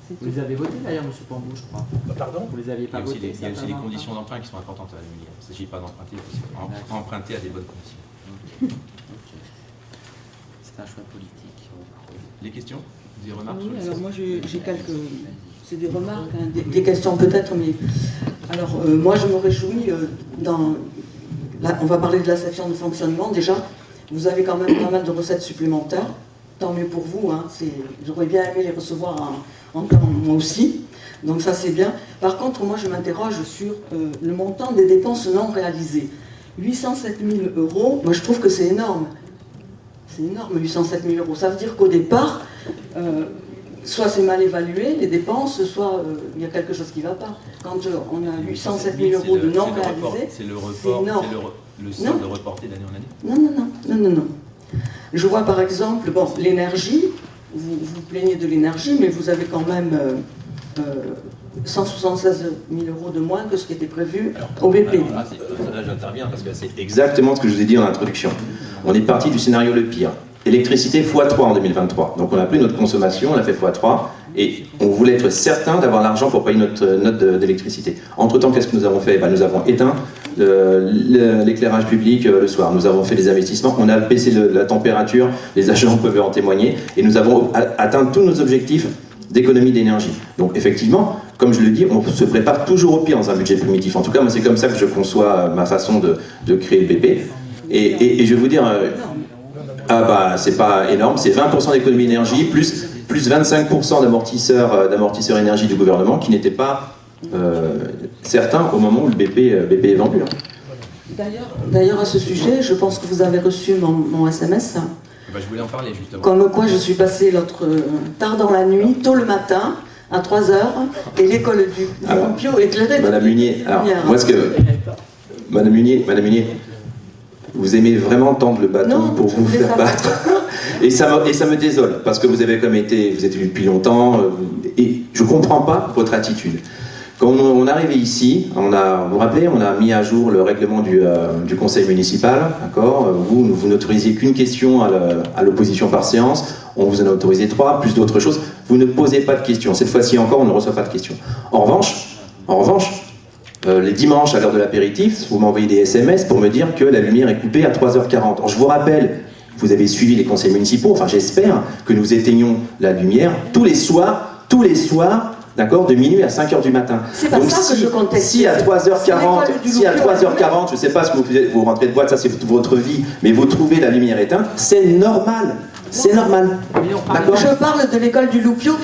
Vous les avez votés d'ailleurs, M. Pambou, je crois. Pardon ? Vous les aviez pas votés. Il y a aussi des conditions d'emprunt qui sont importantes à la lumière. Il ne s'agit pas d'emprunter, il faut emprunter à des bonnes conditions. Okay. C'est un choix politique. Les questions ? Des remarques Oui, sur alors moi j'ai quelques... C'est des remarques, hein, des questions peut-être, mais... Alors moi je me réjouis Là, on va parler de la section de fonctionnement. Déjà, vous avez quand même pas mal de recettes supplémentaires. Tant mieux pour vous, hein. J'aurais bien aimé les recevoir en temps, moi aussi. Donc ça c'est bien. Par contre, moi je m'interroge sur le montant des dépenses non réalisées. 807 000 €, moi je trouve que c'est énorme. C'est énorme, 807 000 €. Ça veut dire qu'au départ, soit c'est mal évalué, les dépenses, soit il y a quelque chose qui ne va pas. Quand on a 807 000 € de non réalisés, c'est le report, c'est le solde reporté d'année en année. Non. Je vois par exemple, bon, l'énergie, vous plaignez de l'énergie, mais vous avez quand même 176 000 € de moins que ce qui était prévu au BP. Là j'interviens parce que c'est exactement ce que je vous ai dit en introduction. On est parti du scénario le pire. Électricité x3 en 2023. Donc on a pris notre consommation, on a fait x3, et on voulait être certain d'avoir l'argent pour payer notre note d'électricité. Entre-temps, qu'est-ce que nous avons fait ? Nous avons éteint l'éclairage public le soir. Nous avons fait des investissements, on a baissé la température, les agents peuvent en témoigner, et nous avons atteint tous nos objectifs d'économie d'énergie. Donc effectivement, comme je le dis, on se prépare toujours au pire dans un budget primitif. En tout cas, moi c'est comme ça que je conçois ma façon de créer le BP. Et je vais vous dire... c'est pas énorme, c'est 20% d'économie d'énergie, plus 25% d'amortisseurs énergie du gouvernement qui n'étaient pas certains au moment où le BP est vendu. D'ailleurs, à ce sujet, je pense que vous avez reçu mon SMS. Je voulais en parler justement. Comme quoi je suis passée tard dans la nuit, tôt le matin, à 3h, et l'école du Pio éclairée. Madame Munier, Madame Munier, vous aimez vraiment tendre le bâton pour vous faire battre. Et ça me désole, parce que vous êtes venu depuis longtemps, et je ne comprends pas votre attitude. Quand on est arrivé ici, vous vous rappelez, on a mis à jour le règlement du conseil municipal, d'accord ? Vous n'autorisiez qu'une question à l'opposition par séance, on vous en a autorisé 3, plus d'autres choses. Vous ne posez pas de questions. Cette fois-ci encore, on ne reçoit pas de questions. En revanche, les dimanches, à l'heure de l'apéritif, vous m'envoyez des SMS pour me dire que la lumière est coupée à 3h40. Alors, je vous rappelle, vous avez suivi les conseils municipaux, enfin j'espère que nous éteignons la lumière tous les soirs, d'accord, de minuit à 5h du matin. C'est pas ça que je conteste. Si à 3h40, je ne sais pas ce que vous rentrez de boîte, ça c'est votre vie, mais vous trouvez la lumière éteinte, c'est normal. C'est normal. D'accord ? Je parle de l'école du Loupio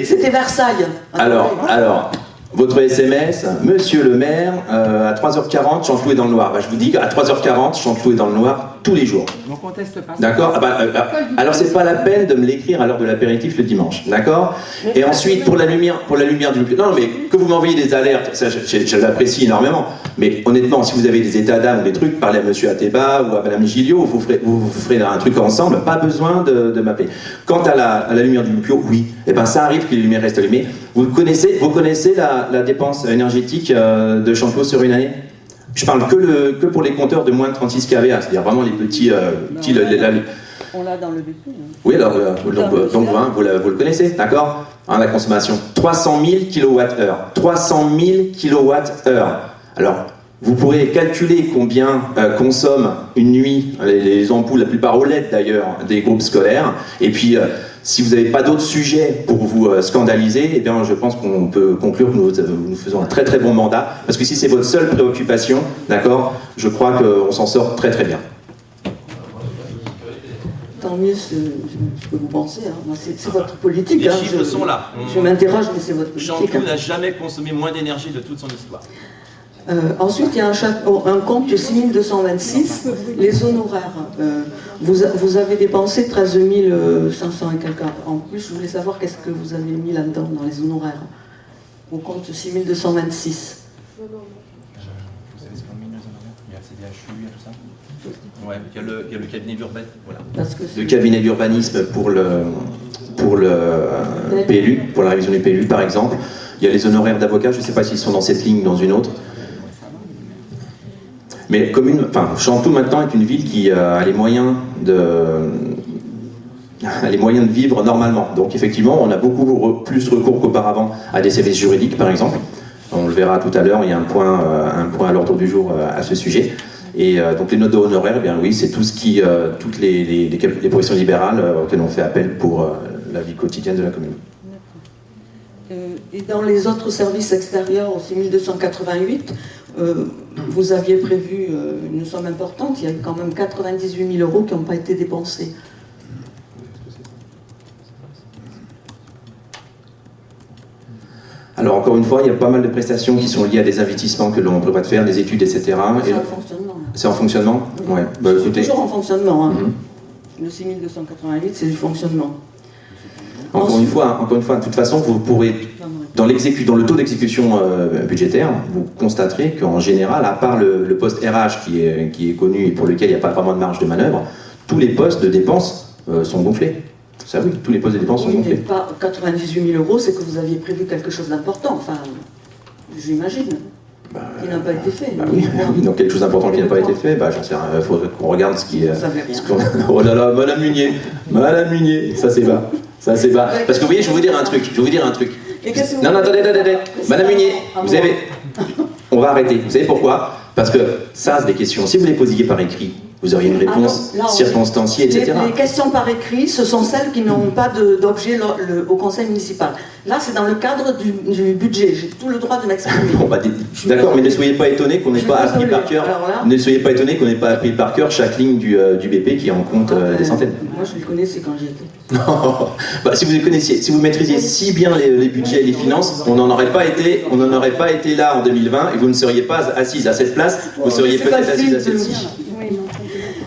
c'était Versailles. Alors, votre SMS, monsieur le maire, à 3h40, Chanteloup est dans le noir. Je vous dis qu'à 3h40, Chanteloup est dans le noir tous les jours. On conteste pas. D'accord ? Alors c'est pas la peine de me l'écrire à l'heure de l'apéritif le dimanche. D'accord ? Et ensuite, pour la lumière du... Non, mais que vous m'envoyez des alertes, ça je l'apprécie énormément. Mais honnêtement, si vous avez des états d'âme ou des trucs, parlez à monsieur Ateba ou à madame Gilliot, vous ferez un truc ensemble, pas besoin de m'appeler. Quant à la lumière du Loupio, oui, ça arrive que les lumières restent allumées. Vous connaissez la dépense énergétique de Chanteloup sur une année ? Je parle que pour les compteurs de moins de 36 kVA, c'est-à-dire vraiment les petits... On l'a dans le BP. Hein. Oui, alors, donc vous le connaissez, d'accord ? La consommation, 300 000 kWh. 300 000 kWh. Alors, Vous pourrez calculer combien consomment une nuit les ampoules, la plupart OLED d'ailleurs, des groupes scolaires. Et puis, si vous n'avez pas d'autres sujets pour vous scandaliser, eh bien, je pense qu'on peut conclure que nous faisons un très très bon mandat. Parce que si c'est votre seule préoccupation, d'accord, je crois qu'on s'en sort très très bien. Tant mieux ce que vous pensez. Hein. C'est votre politique. Les hein. chiffres sont là. Je m'interroge, mais c'est votre politique. Chanteloup hein. n'a jamais consommé moins d'énergie de toute son histoire. Ensuite, il y a un compte 6226, les honoraires. Vous avez dépensé 13 500 et quelques. En plus, je voulais savoir qu'est-ce que vous avez mis là-dedans, dans les honoraires, au compte 6226. Vous savez ce qu'on a mis dans les honoraires? Il y a le CDHU, il y a tout ça. Ouais, il y a le cabinet d'urbanisme. Voilà. Le cabinet d'urbanisme pour le PLU, pour la révision du PLU par exemple. Il y a les honoraires d'avocats, je ne sais pas s'ils sont dans cette ligne ou dans une autre. Mais Chanteloup maintenant est une ville qui a les moyens de vivre normalement. Donc effectivement, on a beaucoup plus recours qu'auparavant à des services juridiques, par exemple. On le verra tout à l'heure, il y a un point à l'ordre du jour à ce sujet. Et donc les notes d'honoraires, eh bien oui, c'est tout ce qui, toutes les professions libérales auxquelles on fait appel pour la vie quotidienne de la commune. Et dans les autres services extérieurs, au 6288, vous aviez prévu une somme importante. Il y a eu quand même 98 000 € qui n'ont pas été dépensés. Alors encore une fois, il y a pas mal de prestations qui sont liées à des investissements que l'on prévoit de faire, des études, etc. C'est en fonctionnement. C'est en fonctionnement? Oui. Ouais. Bah, C'est écoutez. toujours en fonctionnement. Hein. Le 6288, c'est du fonctionnement. Encore une fois, de toute façon, vous pourrez, dans le taux d'exécution budgétaire, vous constaterez qu'en général, à part le poste RH qui est connu et pour lequel il n'y a pas vraiment de marge de manœuvre, tous les postes de dépenses sont gonflés. Ça oui, tous les postes de dépenses sont Oui, mais gonflés. pas 98 000 €, c'est que vous aviez prévu quelque chose d'important. Enfin, j'imagine. Qui n'a pas été fait. Oui, donc quelque chose d'important qui n'a pas été fait, j'en sais rien, il faudrait qu'on regarde ce qui est... Oh là là, Madame Munier, ça c'est bas. Ça c'est bas. Parce que vous voyez, je vais vous dire un truc. Non, attendez. Madame Munier, vous avez... On va arrêter. Vous savez pourquoi? Parce que ça, c'est des questions. Si vous les posiez par écrit, vous auriez une réponse circonstanciée, etc. Les questions par écrit, ce sont celles qui n'ont pas d'objet au conseil municipal. Là, c'est dans le cadre du budget. J'ai tout le droit de m'exprimer. Bon, d'accord, mais ne soyez pas étonné qu'on n'ait pas appris par cœur. Ne soyez pas étonné qu'on n'ait pas appris par cœur chaque ligne du BP qui en compte des centaines. Moi, je le connaissais quand j'y étais. Non. Si vous les connaissiez, si vous maîtrisiez si bien les budgets et les finances, on n'en aurait pas été là en 2020 et vous ne seriez pas assise à cette place. Vous seriez peut-être assise à celle-ci.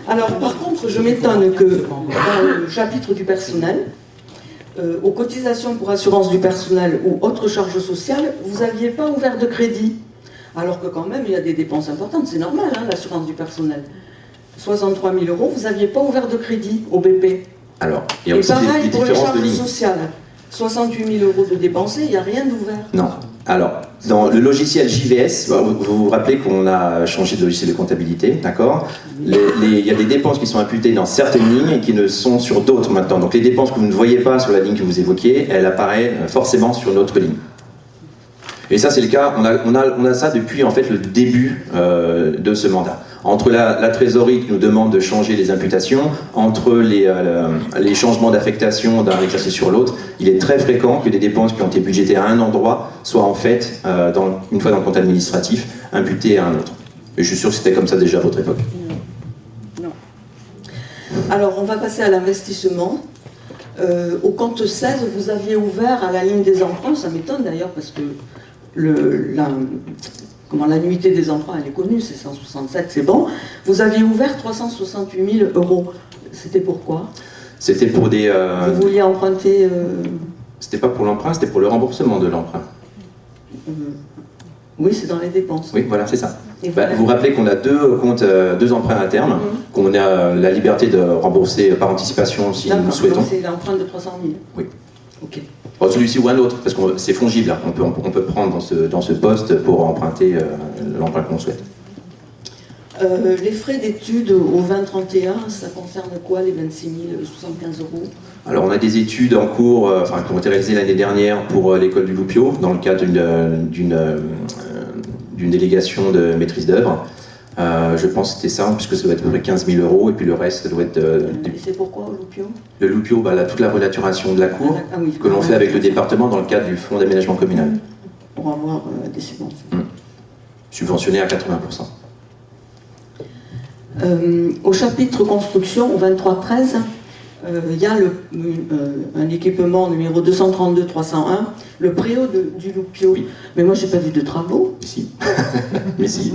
Alors, par contre, je m'étonne que dans le chapitre du personnel, aux cotisations pour assurance du personnel ou autres charges sociales, vous n'aviez pas ouvert de crédit. Alors que quand même, il y a des dépenses importantes, c'est normal, hein, l'assurance du personnel. 63 000 €, vous n'aviez pas ouvert de crédit au BP. Alors, il y a et aussi pareil des pour les différences de charges ligne. sociales. 68 000 € de dépensés, il n'y a rien d'ouvert. Non. Alors, dans le logiciel JVS, vous vous rappelez qu'on a changé de logiciel de comptabilité, d'accord? Il y a des dépenses qui sont imputées dans certaines lignes et qui ne sont sur d'autres maintenant. Donc les dépenses que vous ne voyez pas sur la ligne que vous évoquiez, elles apparaissent forcément sur une autre ligne. Et ça, c'est le cas, on a ça depuis en fait le début de ce mandat. Entre la trésorerie qui nous demande de changer les imputations, entre les changements d'affectation d'un exercice sur l'autre, il est très fréquent que des dépenses qui ont été budgétées à un endroit soient en fait, une fois dans le compte administratif, imputées à un autre. Et je suis sûr que c'était comme ça déjà à votre époque. Non. Alors, on va passer à l'investissement. Au compte 16, vous aviez ouvert à la ligne des emprunts, ça m'étonne d'ailleurs parce que l'annuité des emprunts, elle est connue, c'est 167, c'est bon. Vous aviez ouvert 368 000 €. C'était pourquoi? C'était pour des... Vous vouliez emprunter... C'était pas pour l'emprunt, c'était pour le remboursement de l'emprunt. Oui, c'est dans les dépenses. Oui, voilà, c'est ça. Voilà. Vous vous rappelez qu'on a deux emprunts à terme, qu'on a la liberté de rembourser par anticipation si nous le souhaitons. Donc c'est l'emprunt de 300 000. Oui. Ok. Celui-ci ou un autre, parce que c'est fongible, hein. On peut prendre dans ce poste pour emprunter l'emprunt qu'on souhaite. Les frais d'études au 2031, ça concerne quoi, les 26 075 €? Alors on a des études en cours, qui ont été réalisées l'année dernière pour l'école du Loupio, dans le cadre d'une d'une délégation de maîtrise d'œuvre. Je pense que c'était ça, puisque ça doit être à peu près 15 000 €, et puis le reste, ça doit être... Et c'est pourquoi, au Loupio? Le Loupio, toute la renaturation de la cour, Ah oui. que l'on fait avec le département dans le cadre du fonds d'aménagement communal. Pour avoir des subventions. Subventionné à 80%. Au chapitre construction, au 23-13, il y a un équipement numéro 232-301, le préau du Loupio. Oui. Mais moi, j'ai pas vu de travaux. Si. mais si,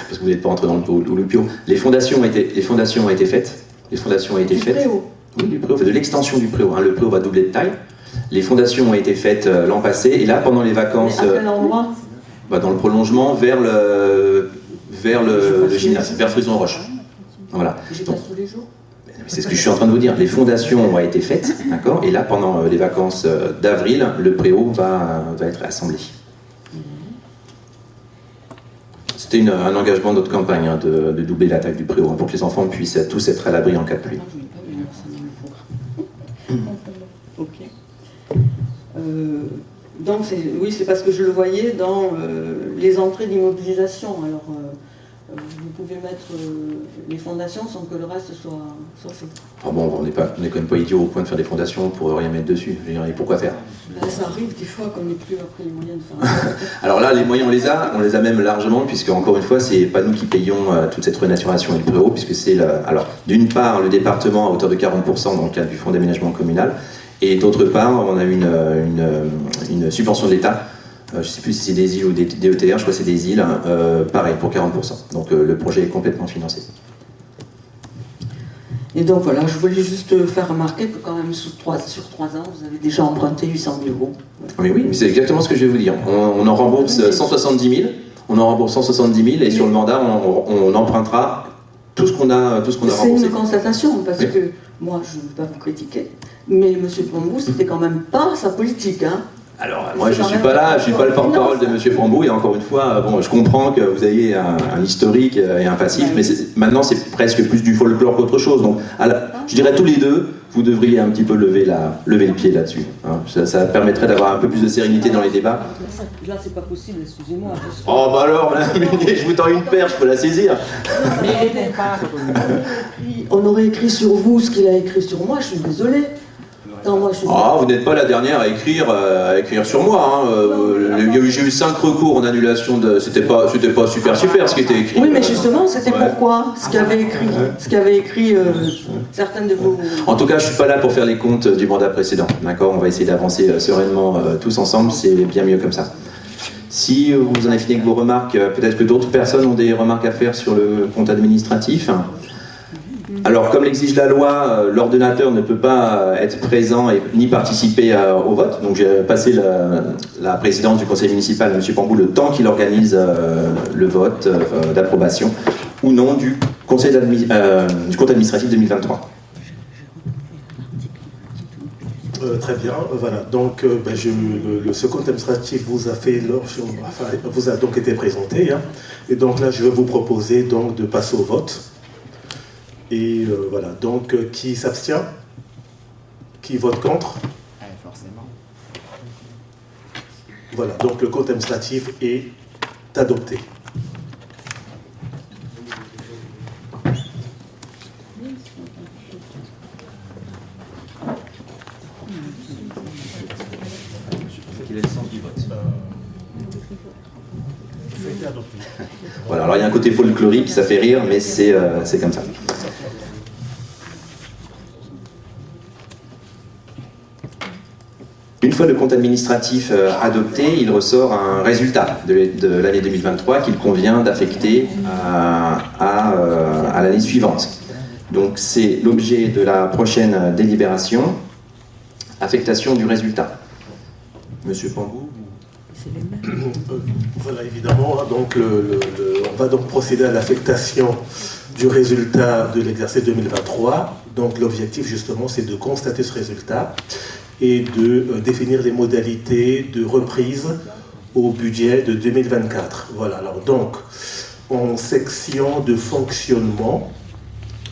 parce que vous n'êtes pas rentré dans le Loupio. Les fondations ont été faites. Les fondations ont été Du faites. préau. Oui, du préau, de l'extension du préau. Le préau va doubler de taille. Les fondations ont été faites l'an passé, et là, pendant les vacances, Mais à quel endroit? dans le prolongement vers le gymnase, vers Frison-Roche. Voilà. J'y Donc, passe tous les jours. c'est ce que je suis en train de vous dire. Les fondations ont été faites, d'accord. Et là, pendant les vacances d'avril, le préau va être assemblé. C'était un engagement de notre campagne, de doubler la taille du préau, pour que les enfants puissent tous être à l'abri en cas de pluie. Non, je n'ai pas vu ça dans le programme. Ok. Donc, oui, c'est parce que je le voyais dans les entrées d'immobilisation. Alors, vous pouvez mettre les fondations sans que le reste soit fait. Enfin bon, on n'est quand même pas idiot au point de faire des fondations pour rien mettre dessus. Je veux dire, et pourquoi faire? Ça arrive des fois qu'on n'ait plus après les moyens de faire. Alors là, les moyens, on les a même largement, puisque encore une fois, c'est pas nous qui payons toute cette renaturation et le préau, puisque c'est alors d'une part le département à hauteur de 40% dans le cadre du fonds d'aménagement communal, et d'autre part, on a une subvention de l'État. Je ne sais plus si c'est des îles ou des DETR, je crois que c'est des îles, pareil, pour 40%. Donc le projet est complètement financé. Et donc voilà, je voulais juste faire remarquer que quand même sur 3 ans, vous avez déjà emprunté 800 000 €. Mais oui, c'est exactement ce que je vais vous dire. On en rembourse 170 000, et sur le mandat, on empruntera tout ce qu'on a C'est remboursé. une constatation, parce Oui. que moi, je ne veux pas vous critiquer, mais M. Pambou, c'était quand même pas sa politique, hein. Alors, moi, je ne suis pas là, je ne suis pas le porte-parole de M. Pambou, et encore une fois, bon, je comprends que vous ayez un historique et un passif, mais maintenant, c'est presque plus du folklore qu'autre chose. Donc, je dirais tous les deux, vous devriez un petit peu lever le pied là-dessus. Hein. Ça permettrait d'avoir un peu plus de sérénité dans les débats. Là, c'est pas possible, excusez-moi. Oh, bah alors, je vous tends une perche, je peux la saisir. On aurait écrit sur vous ce qu'il a écrit sur moi, je suis désolée. Non, moi, je suis... Ah, vous n'êtes pas la dernière à écrire sur moi. Hein. J'ai eu 5 recours en annulation de. C'était pas super ce qui était écrit. Oui, mais justement, c'était pourquoi ce qu'avaient écrit certaines de vos... En tout cas, je suis pas là pour faire les comptes du mandat précédent. D'accord, on va essayer d'avancer sereinement tous ensemble. C'est bien mieux comme ça. Si vous en avez fini avec vos remarques, peut-être que d'autres personnes ont des remarques à faire sur le compte administratif. Alors, comme l'exige la loi, l'ordonnateur ne peut pas être présent ni participer au vote. Donc, j'ai passé la présidence du conseil municipal à M. Pambou le temps qu'il organise le vote d'approbation ou non du compte administratif 2023. Très bien, voilà. Donc, ce compte administratif vous a vous a donc été présenté. Hein. Et donc là, je vais vous proposer donc de passer au vote. Et voilà, donc qui s'abstient? Qui vote contre? Forcément. Voilà, donc le compte administratif est adopté. Quel est le sens du vote? Ça a été adopté. Voilà, alors il y a un côté folklorique, ça fait rire, mais c'est comme ça. Une fois le compte administratif adopté, il ressort un résultat de l'année 2023 qu'il convient d'affecter à l'année suivante. Donc c'est l'objet de la prochaine délibération, affectation du résultat. Monsieur Pambou? Voilà, évidemment, donc on va donc procéder à l'affectation du résultat de l'exercice 2023. Donc l'objectif justement, c'est de constater ce résultat et de définir les modalités de reprise au budget de 2024. Voilà, alors donc, en section de fonctionnement,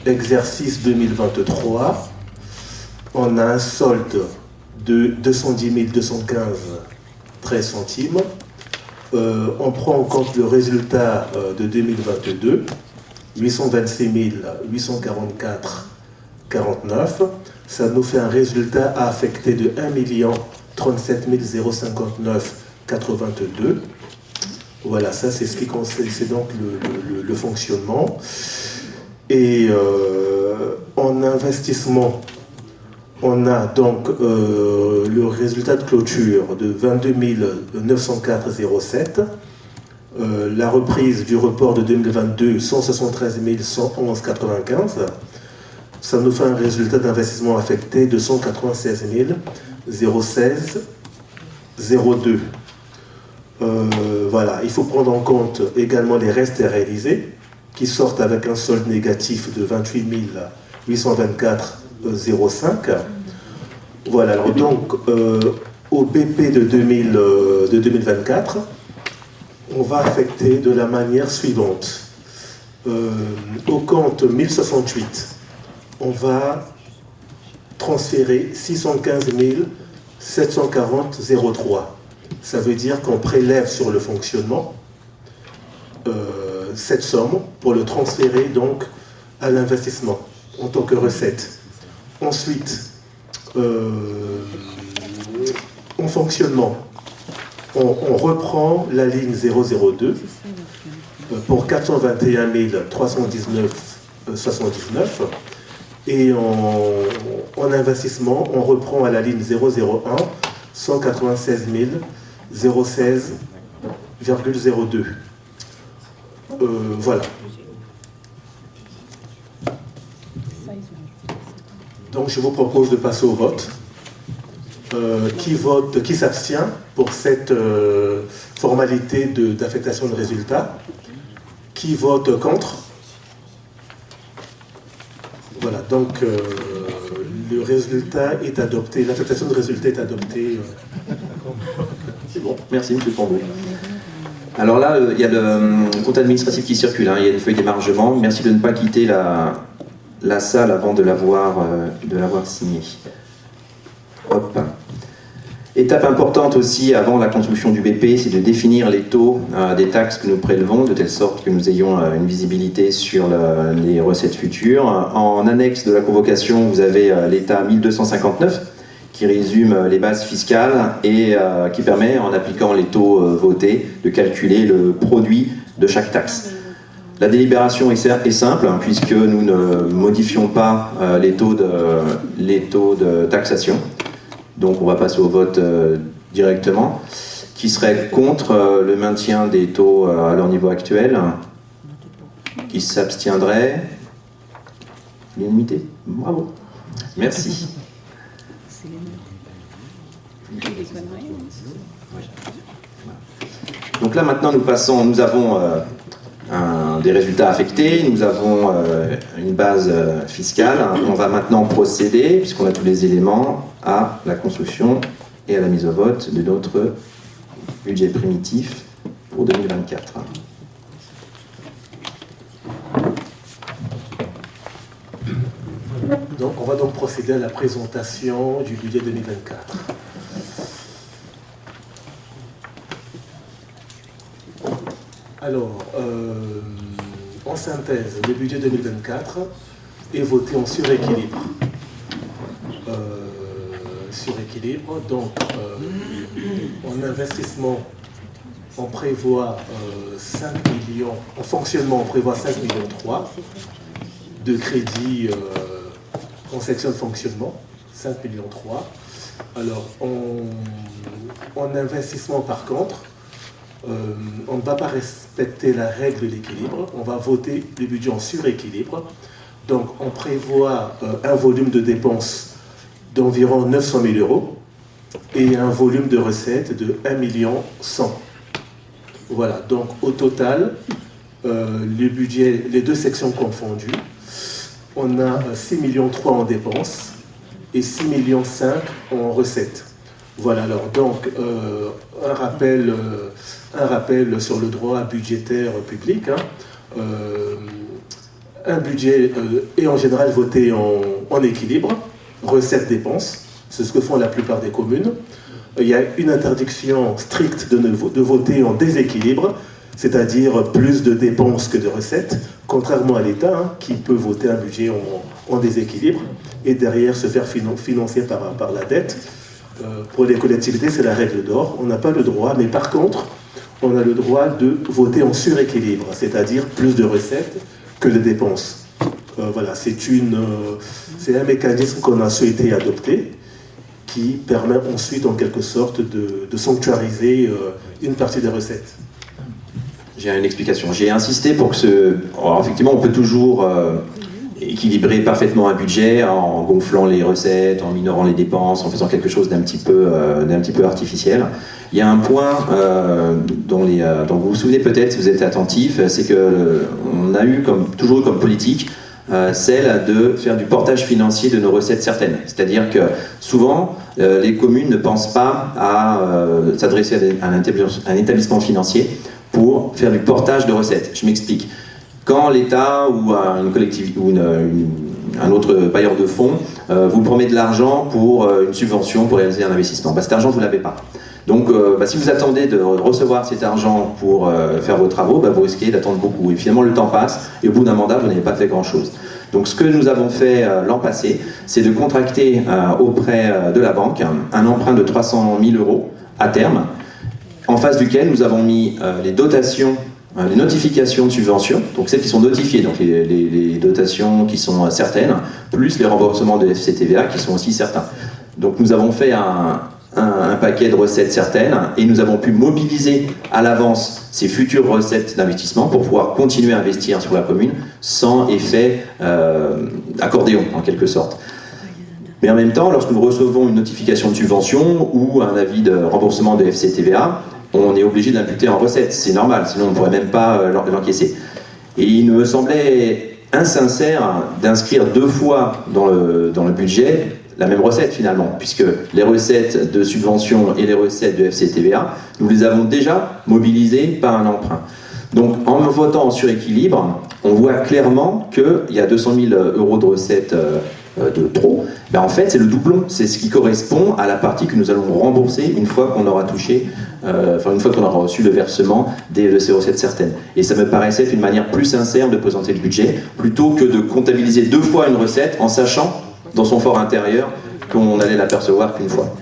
exercice 2023, on a un solde de 210 215 13 centimes. on prend en compte le résultat de 2022, 826 844,49. Ça nous fait un résultat à affecter de 1 037 059,82. Voilà, ça c'est ce qui concerne, c'est donc le fonctionnement. Et en investissement, on a donc le résultat de clôture de 22 904,07. La reprise du report de 2022, 173 111,95. Ça nous fait un résultat d'investissement affecté de 196 016,02. Voilà, il faut prendre en compte également les restes à réaliser qui sortent avec un solde négatif de 28 824,05. Voilà, alors donc au BP de 2024, on va affecter de la manière suivante. Au compte 1068, on va transférer 615 740,03. Ça veut dire qu'on prélève sur le fonctionnement cette somme pour le transférer donc à l'investissement en tant que recette. Ensuite, en fonctionnement, on reprend la ligne 002 pour 421 319,79 et en investissement, on reprend à la ligne 001 196 016,02. Voilà. Donc je vous propose de passer au vote. Qui s'abstient pour cette formalité d'affectation de résultats? Qui vote contre? Voilà, donc le résultat est adopté, l'affectation de résultat est adoptée. C'est bon, merci M. Pambou. Alors là, il y a le compte administratif qui circule, hein, il y a une feuille d'émargement. Merci de ne pas quitter la salle avant de l'avoir signé. Hop. Étape importante aussi avant la construction du BP, c'est de définir les taux des taxes que nous prélevons, de telle sorte que nous ayons une visibilité sur les recettes futures. En annexe de la convocation, vous avez l'état 1259 qui résume les bases fiscales et qui permet, en appliquant les taux votés, de calculer le produit de chaque taxe. La délibération est simple, hein, puisque nous ne modifions pas les taux de taxation. Donc on va passer au vote directement. Qui serait contre le maintien des taux à leur niveau actuel? Qui s'abstiendrait? L'unanimité. Bravo. Merci. Donc là maintenant nous avons des résultats affectés, nous avons une base fiscale. On va maintenant procéder, puisqu'on a tous les éléments, à la construction et à la mise au vote de notre budget primitif pour 2024. Donc on va donc procéder à la présentation du budget 2024. Alors, en synthèse, le budget 2024 est voté en suréquilibre. Donc, en investissement, on prévoit 5 millions, en fonctionnement, on prévoit 5,3 millions de crédit en section de fonctionnement, 5,3 millions. Alors, en investissement, par contre, on ne va pas respecter la règle de l'équilibre, on va voter le budget en suréquilibre. Donc on prévoit un volume de dépenses d'environ 900 000 euros et un volume de recettes de 1 100 000. Voilà, donc au total, le budget, les deux sections confondues, on a 6,3 millions en dépenses et 6,5 millions en recettes. Voilà, alors donc un rappel sur le droit budgétaire public. Un budget est en général voté en équilibre, recettes-dépenses, c'est ce que font la plupart des communes. il y a une interdiction stricte de voter en déséquilibre, c'est-à-dire plus de dépenses que de recettes, contrairement à l'État, hein, qui peut voter un budget en déséquilibre et derrière se faire financer par la dette. Pour les collectivités, c'est la règle d'or. On n'a pas le droit, mais par contre, on a le droit de voter en suréquilibre, c'est-à-dire plus de recettes que de dépenses. Voilà, c'est un mécanisme qu'on a souhaité adopter qui permet ensuite, en quelque sorte, de sanctuariser une partie des recettes. J'ai une explication. J'ai insisté pour que Alors, effectivement, on peut toujours équilibrer parfaitement un budget en gonflant les recettes, en minorant les dépenses, en faisant quelque chose d'un petit peu artificiel. Il y a un point dont vous vous souvenez peut-être, si vous êtes attentif, c'est qu'on a toujours eu comme politique celle de faire du portage financier de nos recettes certaines. C'est-à-dire que souvent, les communes ne pensent pas à s'adresser à un établissement financier pour faire du portage de recettes. Je m'explique. Quand l'État ou une collectivité ou un autre bailleur de fonds vous promet de l'argent pour une subvention, pour réaliser un investissement, cet argent, vous ne l'avez pas. Donc, si vous attendez de recevoir cet argent pour faire vos travaux, vous risquez d'attendre beaucoup. Et finalement, le temps passe, et au bout d'un mandat, vous n'avez pas fait grand-chose. Donc, ce que nous avons fait l'an passé, c'est de contracter auprès de la banque un emprunt de 300 000 € à terme, en face duquel nous avons mis les dotations, les notifications de subventions, donc celles qui sont notifiées, donc les dotations qui sont certaines, plus les remboursements de FCTVA qui sont aussi certains. Donc, nous avons fait un paquet de recettes certaines et nous avons pu mobiliser à l'avance ces futures recettes d'investissement pour pouvoir continuer à investir sur la commune sans effet accordéon en quelque sorte. Mais en même temps, lorsque nous recevons une notification de subvention ou un avis de remboursement de FCTVA, on est obligé d'imputer en recettes, c'est normal, sinon on ne pourrait même pas l'encaisser. Et il me semblait insincère d'inscrire 2 fois dans le budget la même recette finalement, puisque les recettes de subvention et les recettes de FCTVA, nous les avons déjà mobilisées par un emprunt. Donc en votant en suréquilibre, on voit clairement qu'il y a 200 000 € de recettes de trop. En fait, c'est le doublon, c'est ce qui correspond à la partie que nous allons rembourser une fois qu'on aura touché, une fois qu'on aura reçu le versement de ces recettes certaines. Et ça me paraissait être une manière plus sincère de présenter le budget, plutôt que de comptabiliser 2 fois une recette en sachant dans son fort intérieur qu'on allait l'apercevoir qu'une fois.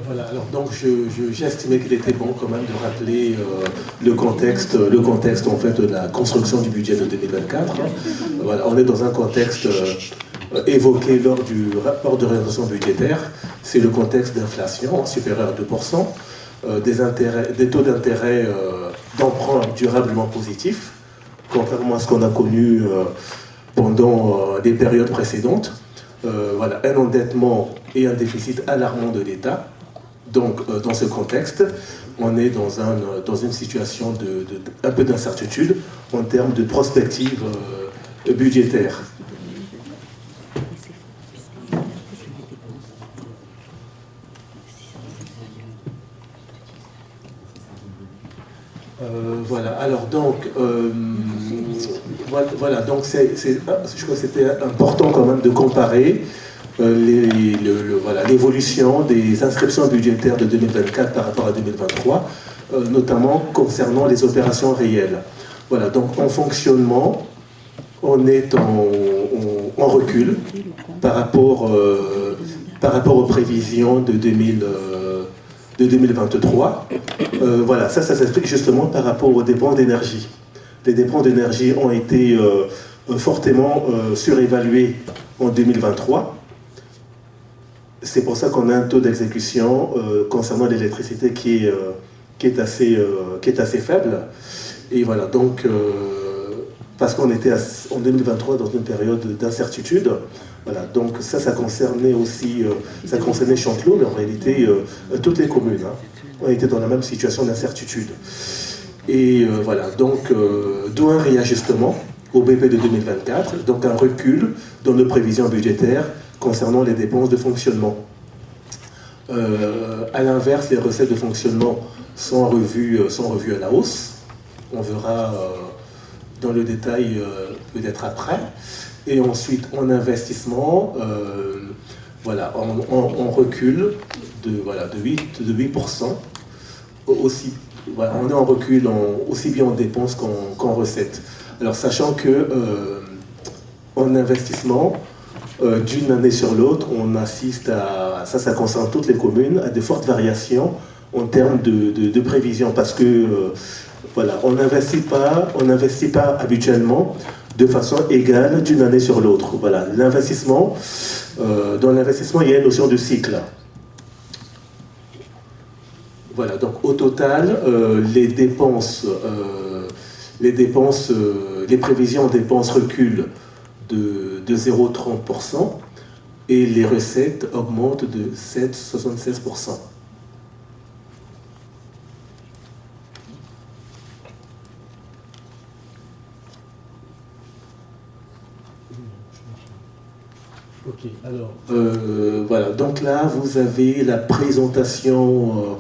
Voilà, alors donc j'ai estimé qu'il était bon quand même de rappeler le contexte en fait de la construction du budget de 2024. Voilà, on est dans un contexte évoqué lors du rapport de réorientation budgétaire, c'est le contexte d'inflation supérieur à 2%, des taux d'intérêt d'emprunt durablement positifs, contrairement à ce qu'on a connu pendant les périodes précédentes. Voilà, un endettement et un déficit alarmant de l'État. Donc, dans ce contexte, on est dans une situation un peu d'incertitude en termes de prospective budgétaire. Voilà, alors donc, voilà, donc je crois que c'était important quand même de comparer l'évolution des inscriptions budgétaires de 2024 par rapport à 2023, notamment concernant les opérations réelles. Voilà, donc en fonctionnement, on est en recul par rapport aux prévisions de 2023. Voilà, ça s'explique justement par rapport aux dépenses d'énergie. Les dépenses d'énergie ont été fortement surévaluées en 2023. C'est pour ça qu'on a un taux d'exécution concernant l'électricité qui est assez faible. Et voilà, donc, parce qu'on était en 2023 dans une période d'incertitude, voilà, donc ça concernait aussi, ça concernait Chanteloup, mais en réalité, toutes les communes ont été dans la même situation d'incertitude. Et voilà, donc, d'où un réajustement au BP de 2024, donc un recul dans nos prévisions budgétaires concernant les dépenses de fonctionnement. À l'inverse, les recettes de fonctionnement sont revues à la hausse. On verra dans le détail peut-être après. Et ensuite, en investissement, voilà, on recule de 8%. Aussi, voilà, on est en recul aussi bien en dépenses qu'en recettes. Alors, sachant que en investissement, d'une année sur l'autre, on assiste à, ça concerne toutes les communes, à de fortes variations en termes de prévision, parce que voilà, on n'investit pas habituellement de façon égale d'une année sur l'autre. Voilà, l'investissement, dans l'investissement, il y a une notion de cycle. Voilà, donc au total, les prévisions en dépenses reculent de 0,30% et les recettes augmentent de 7,76%. Ok, alors voilà, donc là vous avez la présentation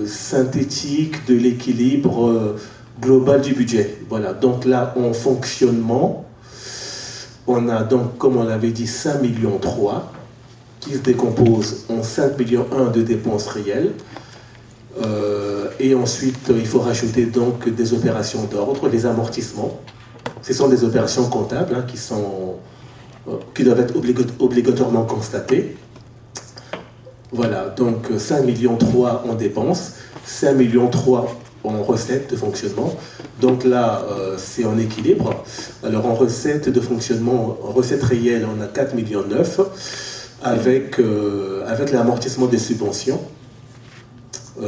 synthétique de l'équilibre global du budget. Voilà, donc là en fonctionnement, on a donc, comme on l'avait dit, 5,3 millions qui se décompose en 5,1 millions de dépenses réelles. Et ensuite, il faut rajouter donc des opérations d'ordre, les amortissements. Ce sont des opérations comptables hein, qui doivent être obligatoirement constatées. Voilà, donc 5,3 millions en dépenses, 5,3 millions en recettes de fonctionnement. Donc là, c'est en équilibre. Alors en recettes de fonctionnement, en recettes réelles, on a 4,9 millions avec l'amortissement des subventions,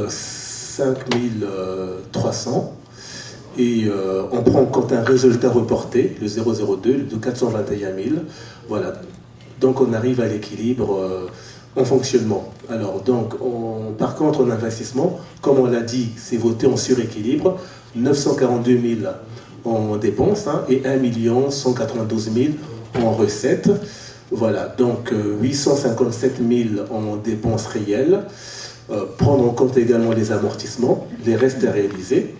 5,300. Et on prend en compte un résultat reporté, le 002, de 421 000. Voilà. Donc on arrive à l'équilibre en fonctionnement. Alors donc, par contre, en investissement, comme on l'a dit, c'est voté en suréquilibre, 942 000 en dépenses hein, et 1 192 000 en recettes. Voilà, donc 857 000 en dépenses réelles. Prendre en compte également les amortissements, les restes à réaliser.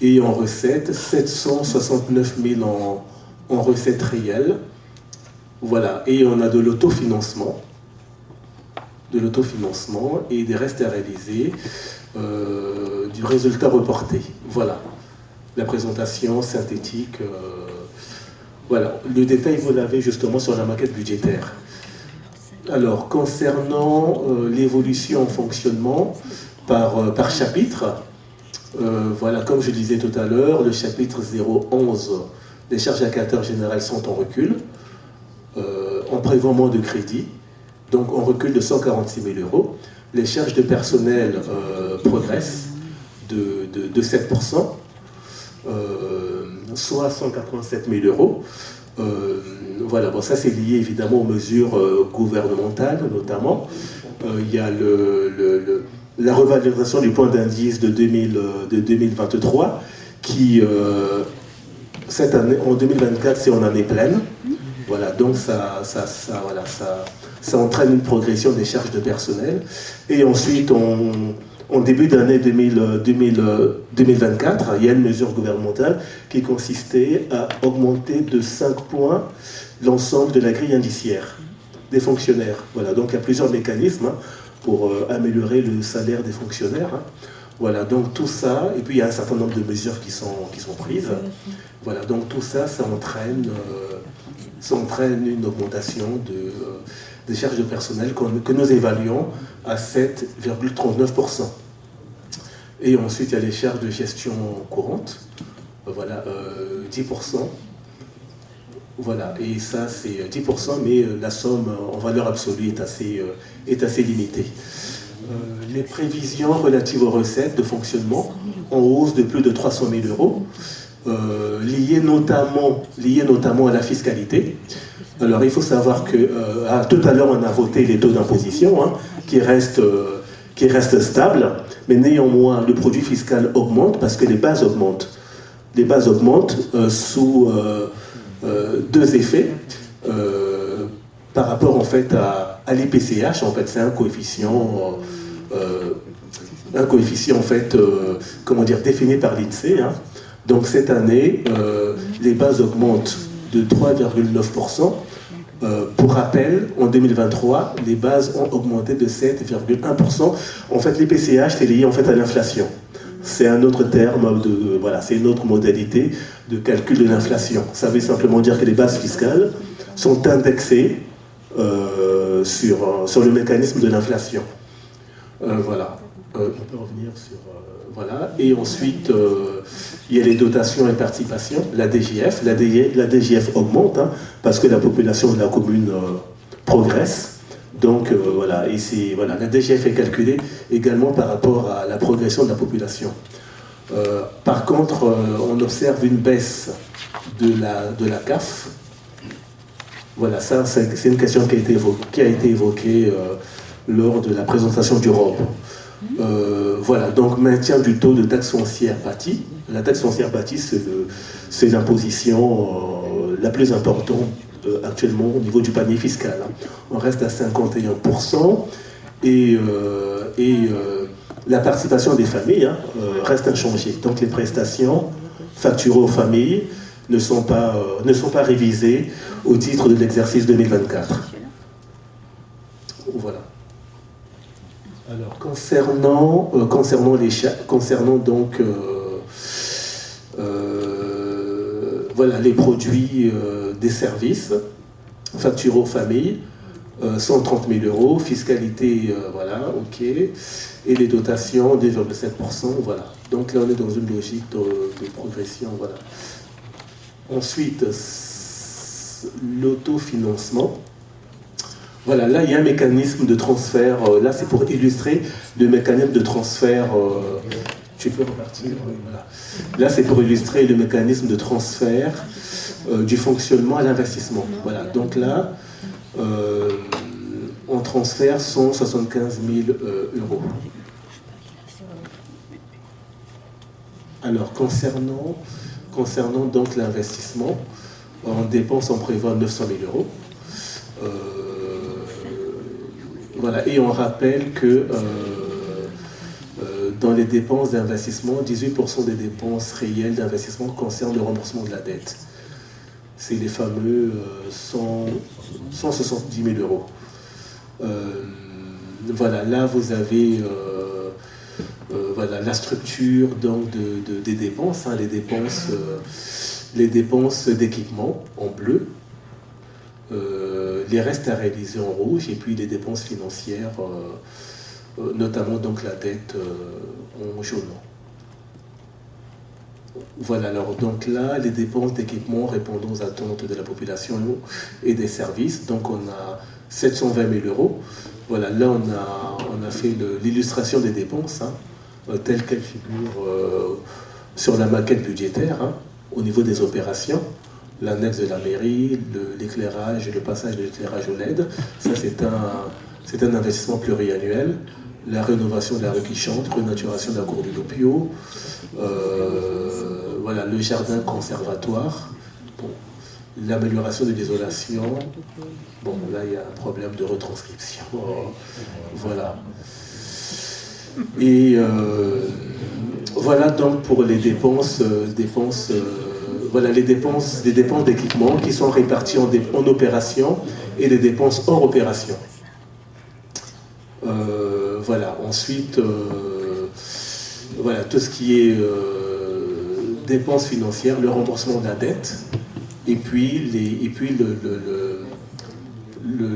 Et en recettes, 769 000 en recettes réelles. Voilà, et on a de l'autofinancement. Et des restes à réaliser, du résultat reporté. Voilà, la présentation synthétique. Voilà, le détail, vous l'avez justement sur la maquette budgétaire. Alors, concernant l'évolution en fonctionnement par chapitre, voilà, comme je disais tout à l'heure, le chapitre 011, les charges à caractère général sont en recul, en prévoiement de crédit. Donc on recule de 146 000 euros. Les charges de personnel progressent de 7%, soit 187 000 euros. Voilà, bon, ça c'est lié évidemment aux mesures gouvernementales notamment. Il y a la revalorisation du point d'indice de 2023 qui, cette année, en 2024, c'est en année pleine. Voilà, donc ça entraîne une progression des charges de personnel. Et ensuite, en début d'année 2024, il y a une mesure gouvernementale qui consistait à augmenter de 5 points l'ensemble de la grille indiciaire des fonctionnaires. Voilà, donc il y a plusieurs mécanismes hein, pour améliorer le salaire des fonctionnaires. Hein. Voilà, donc tout ça, et puis il y a un certain nombre de mesures qui sont prises. Voilà, donc tout ça, ça entraîne une augmentation des charges de personnel que nous évaluons à 7,39%. Et ensuite, il y a les charges de gestion courante, voilà, 10%. Voilà, et ça c'est 10%, mais la somme en valeur absolue est assez limitée. Les prévisions relatives aux recettes de fonctionnement en hausse de plus de 300 000 euros, liées notamment à la fiscalité. Alors il faut savoir que tout à l'heure on a voté les taux d'imposition hein, qui restent stables, mais néanmoins le produit fiscal augmente parce que les bases augmentent. Les bases augmentent sous deux effets. par rapport en fait à l'IPCH. En fait, c'est un coefficient en fait, comment dire, défini par l'INSEE. Hein. Donc cette année, les bases augmentent de 3,9%. Pour rappel, en 2023, les bases ont augmenté de 7,1%. En fait, l'IPCH, c'est lié en fait à l'inflation. C'est un autre terme, voilà, c'est une autre modalité de calcul de l'inflation. Ça veut simplement dire que les bases fiscales sont indexées sur le mécanisme de l'inflation. Voilà. On peut revenir sur... voilà. Et ensuite, il y a les dotations et participations, la DGF. La DGF augmente hein, parce que la population de la commune progresse. Donc voilà, et voilà, la DGF est calculée également par rapport à la progression de la population. Par contre, on observe une baisse de la CAF. Voilà, ça c'est une question qui a été évoquée lors de la présentation du ROB. Voilà, donc maintien du taux de taxe foncière bâtie. La taxe foncière bâtie, c'est l'imposition la plus importante actuellement au niveau du panier fiscal. Hein. On reste à 51% et la participation des familles hein, reste inchangée. Donc les prestations facturées aux familles ne sont pas révisées au titre de l'exercice 2024. Voilà. Alors, concernant donc voilà, les produits des services facturés aux familles, 130 000 euros, fiscalité, voilà, ok, et les dotations, 2,7%, voilà. Donc là, on est dans une logique de progression, voilà. Ensuite, l'autofinancement. Voilà, là, il y a un mécanisme de transfert. Là, c'est pour illustrer le mécanisme de transfert. Tu peux repartir. Voilà. Là, c'est pour illustrer le mécanisme de transfert du fonctionnement à l'investissement. Voilà, donc là, on transfère 175 000 euros. Alors, concernant donc l'investissement, en dépenses, on prévoit 900 000 euros. Voilà, et on rappelle que dans les dépenses d'investissement, 18% des dépenses réelles d'investissement concernent le remboursement de la dette. C'est les fameux 170 000 euros. Voilà, là vous avez voilà, la structure donc, des dépenses, hein, les dépenses d'équipement en bleu. Les restes à réaliser en rouge et puis les dépenses financières, notamment donc la dette en jaune. Voilà, alors donc là, les dépenses d'équipement répondant aux attentes de la population et des services, donc on a 720 000 euros. Voilà, là on a fait l'illustration des dépenses, hein, telles qu'elles figurent sur la maquette budgétaire, hein, au niveau des opérations. L'annexe de la mairie, l'éclairage et le passage de l'éclairage au LED, ça c'est un investissement pluriannuel. La rénovation de la rue qui chante, renaturation de la cour du Lopio, voilà, le jardin conservatoire, bon, l'amélioration de l'isolation, bon là il y a un problème de retranscription, voilà. Et voilà donc pour les dépenses voilà les dépenses d'équipement qui sont réparties en opération et les dépenses hors opération. Voilà, ensuite, voilà, tout ce qui est dépenses financières, le remboursement de la dette, et puis,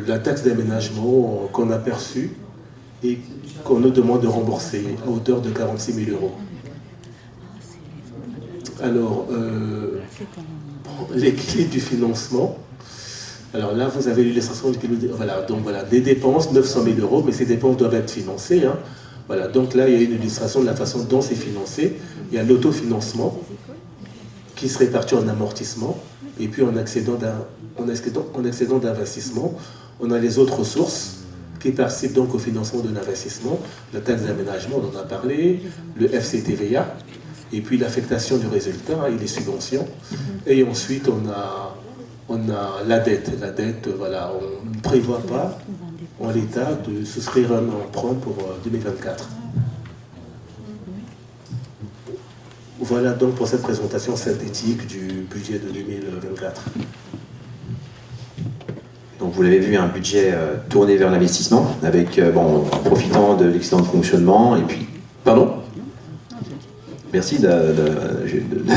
la taxe d'aménagement qu'on a perçue et qu'on nous demande de rembourser à hauteur de 46 000 euros. Alors, l'équilibre du financement. Alors là, vous avez l'illustration du voilà, donc voilà, des dépenses, 900 000 euros, mais ces dépenses doivent être financées. Hein. Voilà, donc là, il y a une illustration de la façon dont c'est financé. Il y a l'autofinancement qui se répartit en amortissement et puis en excédent d'investissement. On a les autres ressources qui participent donc au financement de l'investissement, la taxe d'aménagement, on en a parlé, le FCTVA, et puis l'affectation du résultat et les subventions. Et ensuite, on a on a la dette. La dette, voilà, on ne prévoit pas en l'état de souscrire un emprunt pour 2024. Voilà donc pour cette présentation synthétique du budget de 2024. Donc vous l'avez vu, un budget tourné vers l'investissement, avec en profitant de l'excédent de fonctionnement, et puis... Pardon ? Merci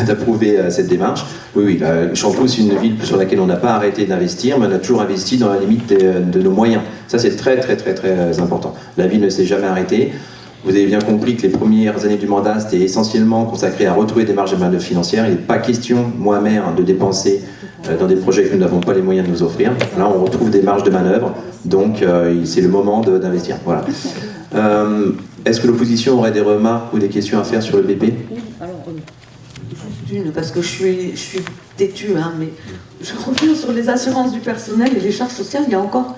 d'approuver cette démarche. Oui, Champlou, c'est une ville sur laquelle on n'a pas arrêté d'investir, mais on a toujours investi dans la limite de nos moyens. Ça, c'est très, très, très, très important. La ville ne s'est jamais arrêtée. Vous avez bien compris que les premières années du mandat, c'était essentiellement consacré à retrouver des marges de manœuvre financières. Il n'est pas question, moi-même, de dépenser dans des projets que nous n'avons pas les moyens de nous offrir. Là, on retrouve des marges de manœuvre, donc c'est le moment d'investir. Voilà. Est-ce que l'opposition aurait des remarques ou des questions à faire sur le BP? Oui, alors, juste une, parce que je suis têtue, hein, mais je reviens sur les assurances du personnel et les charges sociales, il n'y a encore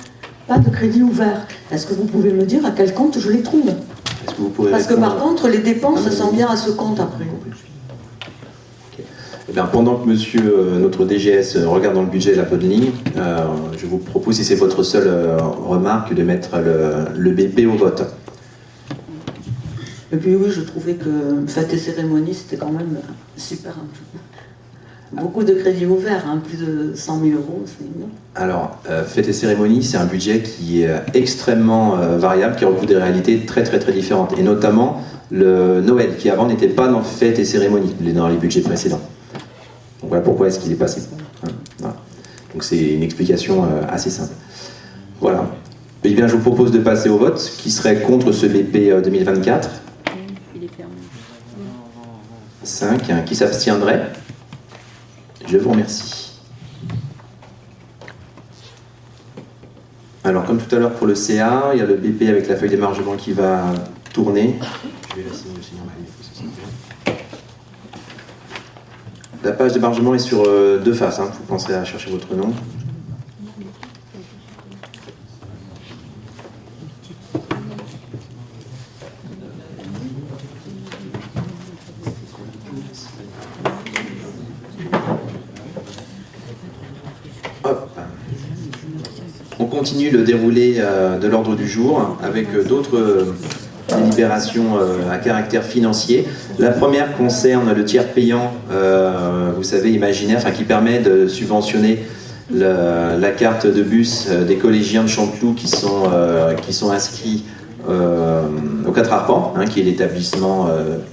pas de crédit ouvert. Est-ce que vous pouvez me dire à quel compte je les trouve? Est-ce que vous pourrez Parce que répondre? par contre, les dépenses sont bien à ce compte après. Eh bien, pendant que monsieur, notre DGS, regarde dans le budget la bonne ligne, je vous propose, si c'est votre seule remarque, de mettre le BP au vote. Et puis oui, je trouvais que fête et cérémonie, c'était quand même super. Beaucoup de crédits ouverts, hein, plus de 100 000 euros, c'est bien. Alors, fête et cérémonie, c'est un budget qui est extrêmement variable, qui recouvre des réalités très très très différentes. Et notamment le Noël, qui avant n'était pas dans fête et cérémonie, dans les budgets précédents. Donc voilà pourquoi est-ce qu'il est passé. Voilà. Donc c'est une explication assez simple. Voilà. Eh bien, je vous propose de passer au vote. Qui serait contre ce BP 2024 ? 5. Qui s'abstiendrait ? Je vous remercie. Alors, comme tout à l'heure pour le CA, il y a le BP avec la feuille d'émargement qui va tourner. Je vais la signer aussi. La page d'émargement est sur 2 faces. Vous penserez à chercher votre nom. On continue le déroulé de l'ordre du jour avec d'autres délibérations à caractère financier. La première concerne le tiers payant, vous savez, imaginaire, qui permet de subventionner la carte de bus des collégiens de Chanteloup qui sont inscrits au 4 Arpents, qui est l'établissement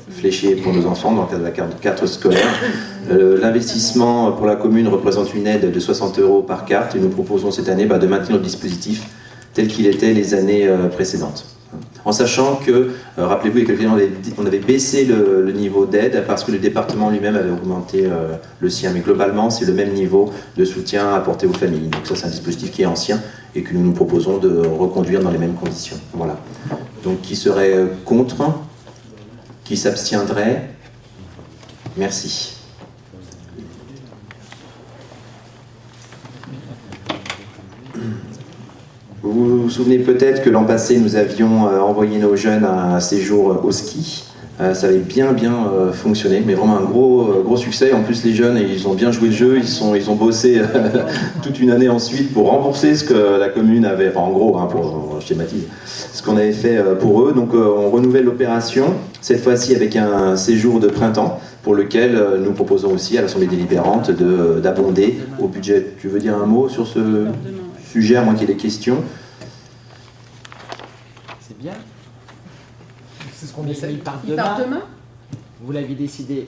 fléché pour nos enfants dans le cadre de la carte scolaire. L'investissement pour la commune représente une aide de 60 € par carte et nous proposons cette année de maintenir le dispositif tel qu'il était les années précédentes. En sachant que, rappelez-vous, on avait baissé le niveau d'aide parce que le département lui-même avait augmenté le sien. Mais globalement, c'est le même niveau de soutien apporté aux familles. Donc ça, c'est un dispositif qui est ancien et que nous nous proposons de reconduire dans les mêmes conditions. Voilà. Donc, qui serait contre? Qui s'abstiendrait? Merci. Vous vous souvenez peut-être que l'an passé, nous avions envoyé nos jeunes à un séjour au ski. Ça avait bien fonctionné, mais vraiment un gros succès. En plus, les jeunes, ils ont bien joué le jeu, ils ont bossé toute une année ensuite pour rembourser ce que la commune avait, enfin en gros, pour schématiser, ce qu'on avait fait pour eux. Donc on renouvelle l'opération, cette fois-ci avec un séjour de printemps, pour lequel nous proposons aussi à l'Assemblée délibérante d'abonder au budget. Tu veux dire un mot sur ce sujet, à moins qu'il y ait des questions? C'est bien. C'est ce qu'on essaye. Il part Il part demain. demain? Vous l'aviez décidé.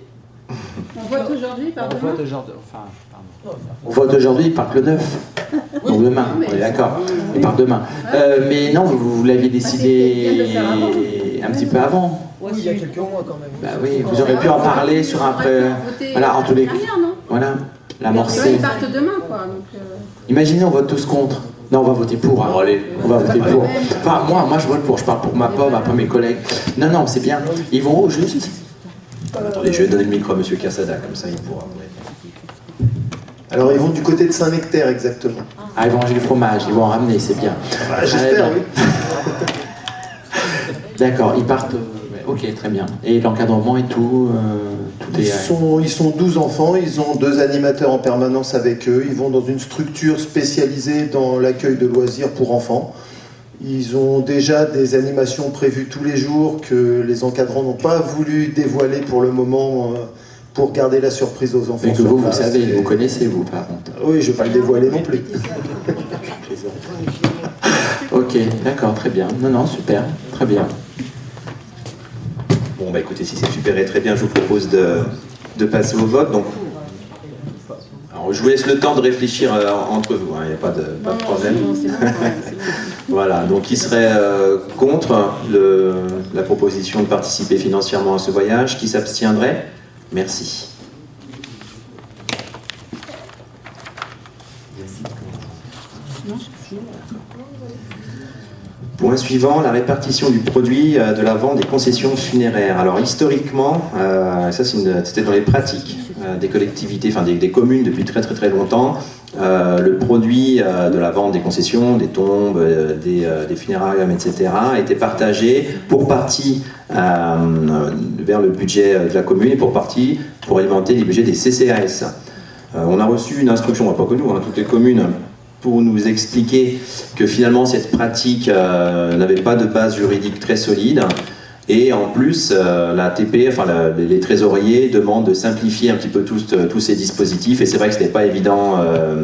On vote aujourd'hui, il part On demain? vote aujourd'hui. Enfin, pardon. On vote aujourd'hui, il part le 9. Donc demain, mais- on est d'accord. Il part demain. Mais non, vous l'aviez décidé c'était bien de faire avant. un petit peu avant. Ouais, Oui, il y a quelques mois quand même. Bah oui, vous aurez pu en parler sur un pré... Voilà, en tous les cas. Voilà, l'amorcer. Ils partent demain, quoi. Donc, Imaginez, on vote tous contre. Non, on va voter pour. Bon, allez. On va voter pour. Ouais. Enfin, moi, je vote pour. Je parle pour ma pomme, après mes collègues. Non, c'est bien. Ils vont où, juste? Attendez, je vais donner le micro à M. Cassada, comme ça il pourra. Alors ils vont du côté de Saint-Nectaire exactement. Ah, ils vont manger du fromage. Ils vont en ramener, c'est bien. J'espère, Très bien. oui. D'accord, ils partent. Ok, très bien. Et l'encadrement et tout, tout Ils sont 12 enfants, ils ont 2 animateurs en permanence avec eux, ils vont dans une structure spécialisée dans l'accueil de loisirs pour enfants. Ils ont déjà des animations prévues tous les jours que les encadrants n'ont pas voulu dévoiler pour le moment pour garder la surprise aux enfants. Mais que vous savez, vous connaissez, vous, par contre. Oui, je ne vais pas le dévoiler non plus. Ok, d'accord, très bien. Non, super, très bien. Bon, bah écoutez, si c'est super et très bien, je vous propose de passer au vote. Donc, alors, je vous laisse le temps de réfléchir entre vous, il n'y a pas de problème. Voilà, donc qui serait contre la proposition de participer financièrement à ce voyage? Qui s'abstiendrait? Merci. Point suivant, la répartition du produit de la vente des concessions funéraires. Alors historiquement, ça c'était dans les pratiques des collectivités, enfin des communes depuis très longtemps. Le produit de la vente des concessions, des tombes, des funérariums, etc. était partagé pour partie vers le budget de la commune et pour partie pour alimenter les budgets des CCAS. On a reçu une instruction, pas que nous, toutes les communes, pour nous expliquer que finalement cette pratique n'avait pas de base juridique très solide. Et en plus, la TP, enfin les trésoriers demandent de simplifier un petit peu tous ces dispositifs. Et c'est vrai que ce n'était pas évident,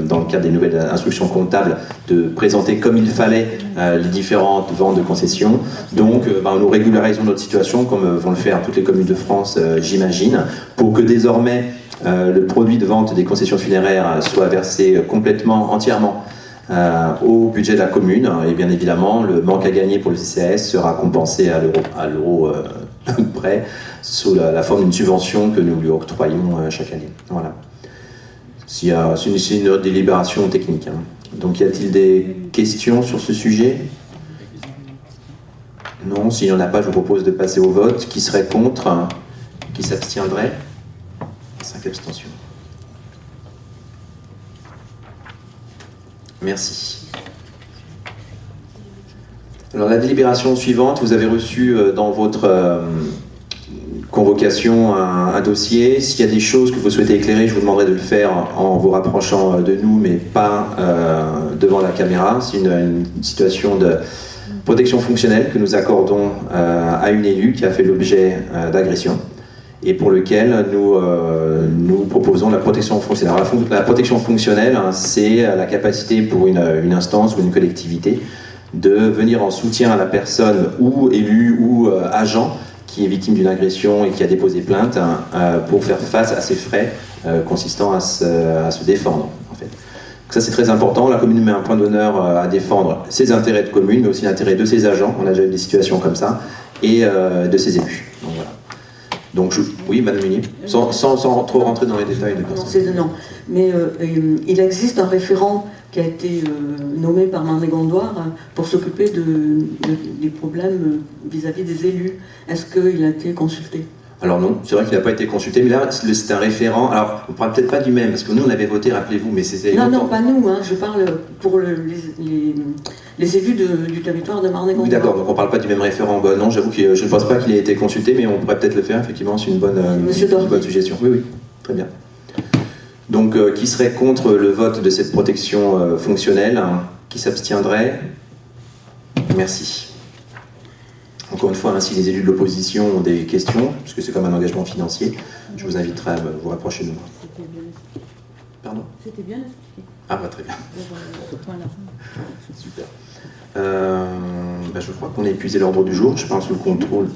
dans le cadre des nouvelles instructions comptables, de présenter comme il fallait les différentes ventes de concessions. Donc, nous régularisons notre situation, comme vont le faire toutes les communes de France, j'imagine, pour que désormais le produit de vente des concessions funéraires soit versé complètement, entièrement au budget de la commune, et bien évidemment le manque à gagner pour le CCAS sera compensé à l'euro près sous la forme d'une subvention que nous lui octroyons chaque année. Voilà. C'est une délibération technique. Donc y a-t-il des questions sur ce sujet? Non, s'il n'y en a pas, je vous propose de passer au vote. Qui serait contre? Qui s'abstiendrait? 5 abstentions. Merci. Alors la délibération suivante, vous avez reçu dans votre convocation un dossier. S'il y a des choses que vous souhaitez éclairer, je vous demanderai de le faire en vous rapprochant de nous, mais pas devant la caméra. C'est une situation de protection fonctionnelle que nous accordons à une élue qui a fait l'objet d'agression, et pour lequel nous proposons la protection fonctionnelle. Alors, la protection fonctionnelle, c'est la capacité pour une instance ou une collectivité de venir en soutien à la personne ou élu ou agent qui est victime d'une agression et qui a déposé plainte pour faire face à ses frais consistant à se défendre. En fait. Donc ça c'est très important, la commune met un point d'honneur à défendre ses intérêts de commune, mais aussi l'intérêt de ses agents, on a déjà eu des situations comme ça, et de ses élus. Donc, voilà. Donc, oui, Madame Munier, sans trop rentrer dans les détails de personnes. Non, mais il existe un référent qui a été nommé par Marne-et-Gondoire pour s'occuper des problèmes vis-à-vis des élus. Est-ce qu'il a été consulté? Alors non, c'est vrai qu'il n'a pas été consulté, mais là c'est un référent. Alors, on ne parle peut-être pas du même, parce que nous on avait voté, rappelez-vous, mais c'était... Non, pas nous, je parle pour les élus du territoire de Marne-et-Gondoire. Oui, d'accord, donc on ne parle pas du même référent. Bon, non, j'avoue que je ne pense pas qu'il ait été consulté, mais on pourrait peut-être le faire, effectivement, c'est une bonne suggestion. Oui, très bien. Donc, qui serait contre le vote de cette protection fonctionnelle? Qui s'abstiendrait? Merci. Encore une fois, si les élus de l'opposition ont des questions, puisque c'est comme un engagement financier, je vous inviterai à vous rapprocher de moi. Pardon? C'était bien expliqué. Ah, très bien. Super. Je crois qu'on a épuisé l'ordre du jour, je pense, sous le contrôle.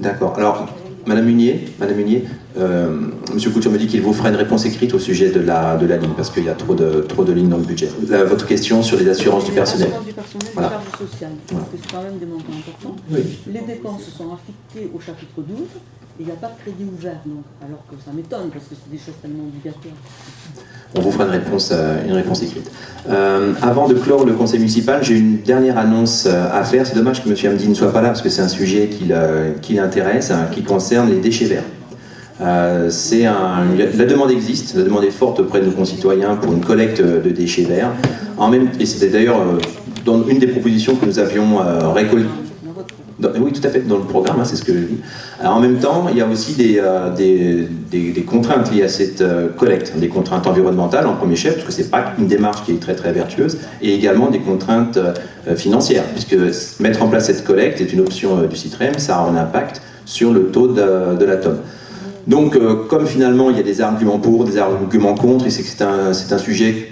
D'accord. Alors, Madame Munier, Monsieur Couture me dit qu'il vous fera une réponse écrite au sujet de la ligne, parce qu'il y a trop de lignes dans le budget. Votre question sur les assurances du personnel. Les assurances du personnel, Voilà. les charges sociales, parce que c'est quand même des montants importants. Oui. Les dépenses sont affectées au chapitre 12, et il n'y a pas de crédit ouvert, donc, alors que ça m'étonne, parce que c'est des choses tellement obligatoires. On vous fera une réponse écrite. Avant de clore le conseil municipal, j'ai une dernière annonce à faire. C'est dommage que M. Hamdi ne soit pas là, parce que c'est un sujet qui l'intéresse, qui concerne les déchets verts. La demande existe, la demande est forte auprès de nos concitoyens pour une collecte de déchets verts. Et c'était d'ailleurs dans une des propositions que nous avions récoltées. Oui, tout à fait, dans le programme, hein, c'est ce que je dis. Alors, en même temps, il y a aussi des contraintes liées à cette collecte, des contraintes environnementales en premier chef, parce que c'est pas une démarche qui est très très vertueuse, et également des contraintes financières, puisque mettre en place cette collecte est une option du CITREM, ça a un impact sur le taux de la tonne. Donc, comme finalement il y a des arguments pour, des arguments contre, et c'est un sujet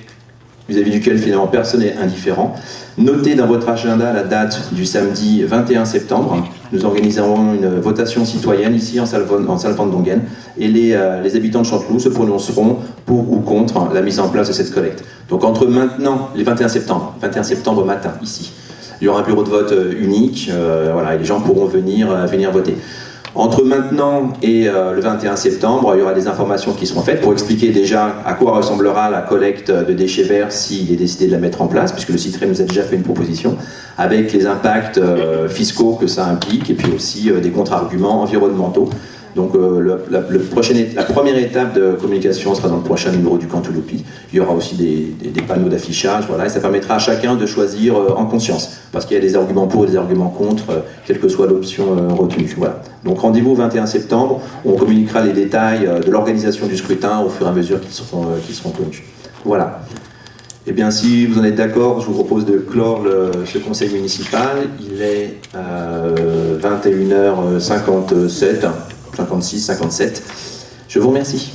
vis-à-vis duquel finalement personne n'est indifférent. Notez dans votre agenda la date du samedi 21 septembre. Nous organiserons une votation citoyenne ici en Salle-Van Dongen et les habitants de Chanteloup se prononceront pour ou contre la mise en place de cette collecte. Donc entre maintenant, les 21 septembre matin ici, il y aura un bureau de vote unique, voilà, et les gens pourront venir voter. Entre maintenant et le 21 septembre, il y aura des informations qui seront faites pour expliquer déjà à quoi ressemblera la collecte de déchets verts s'il est décidé de la mettre en place, puisque le CITREM nous a déjà fait une proposition, avec les impacts fiscaux que ça implique, et puis aussi des contre-arguments environnementaux. Donc la première étape de communication sera dans le prochain numéro du Canteloupi. Il y aura aussi des panneaux d'affichage, voilà, et ça permettra à chacun de choisir en conscience, parce qu'il y a des arguments pour et des arguments contre, quelle que soit l'option retenue. Voilà. Donc rendez-vous 21 septembre, on communiquera les détails de l'organisation du scrutin au fur et à mesure qu'ils seront connus. Voilà. Eh bien, si vous en êtes d'accord, je vous propose de clore ce conseil municipal. Il est 21h57. 56, 57. Je vous remercie.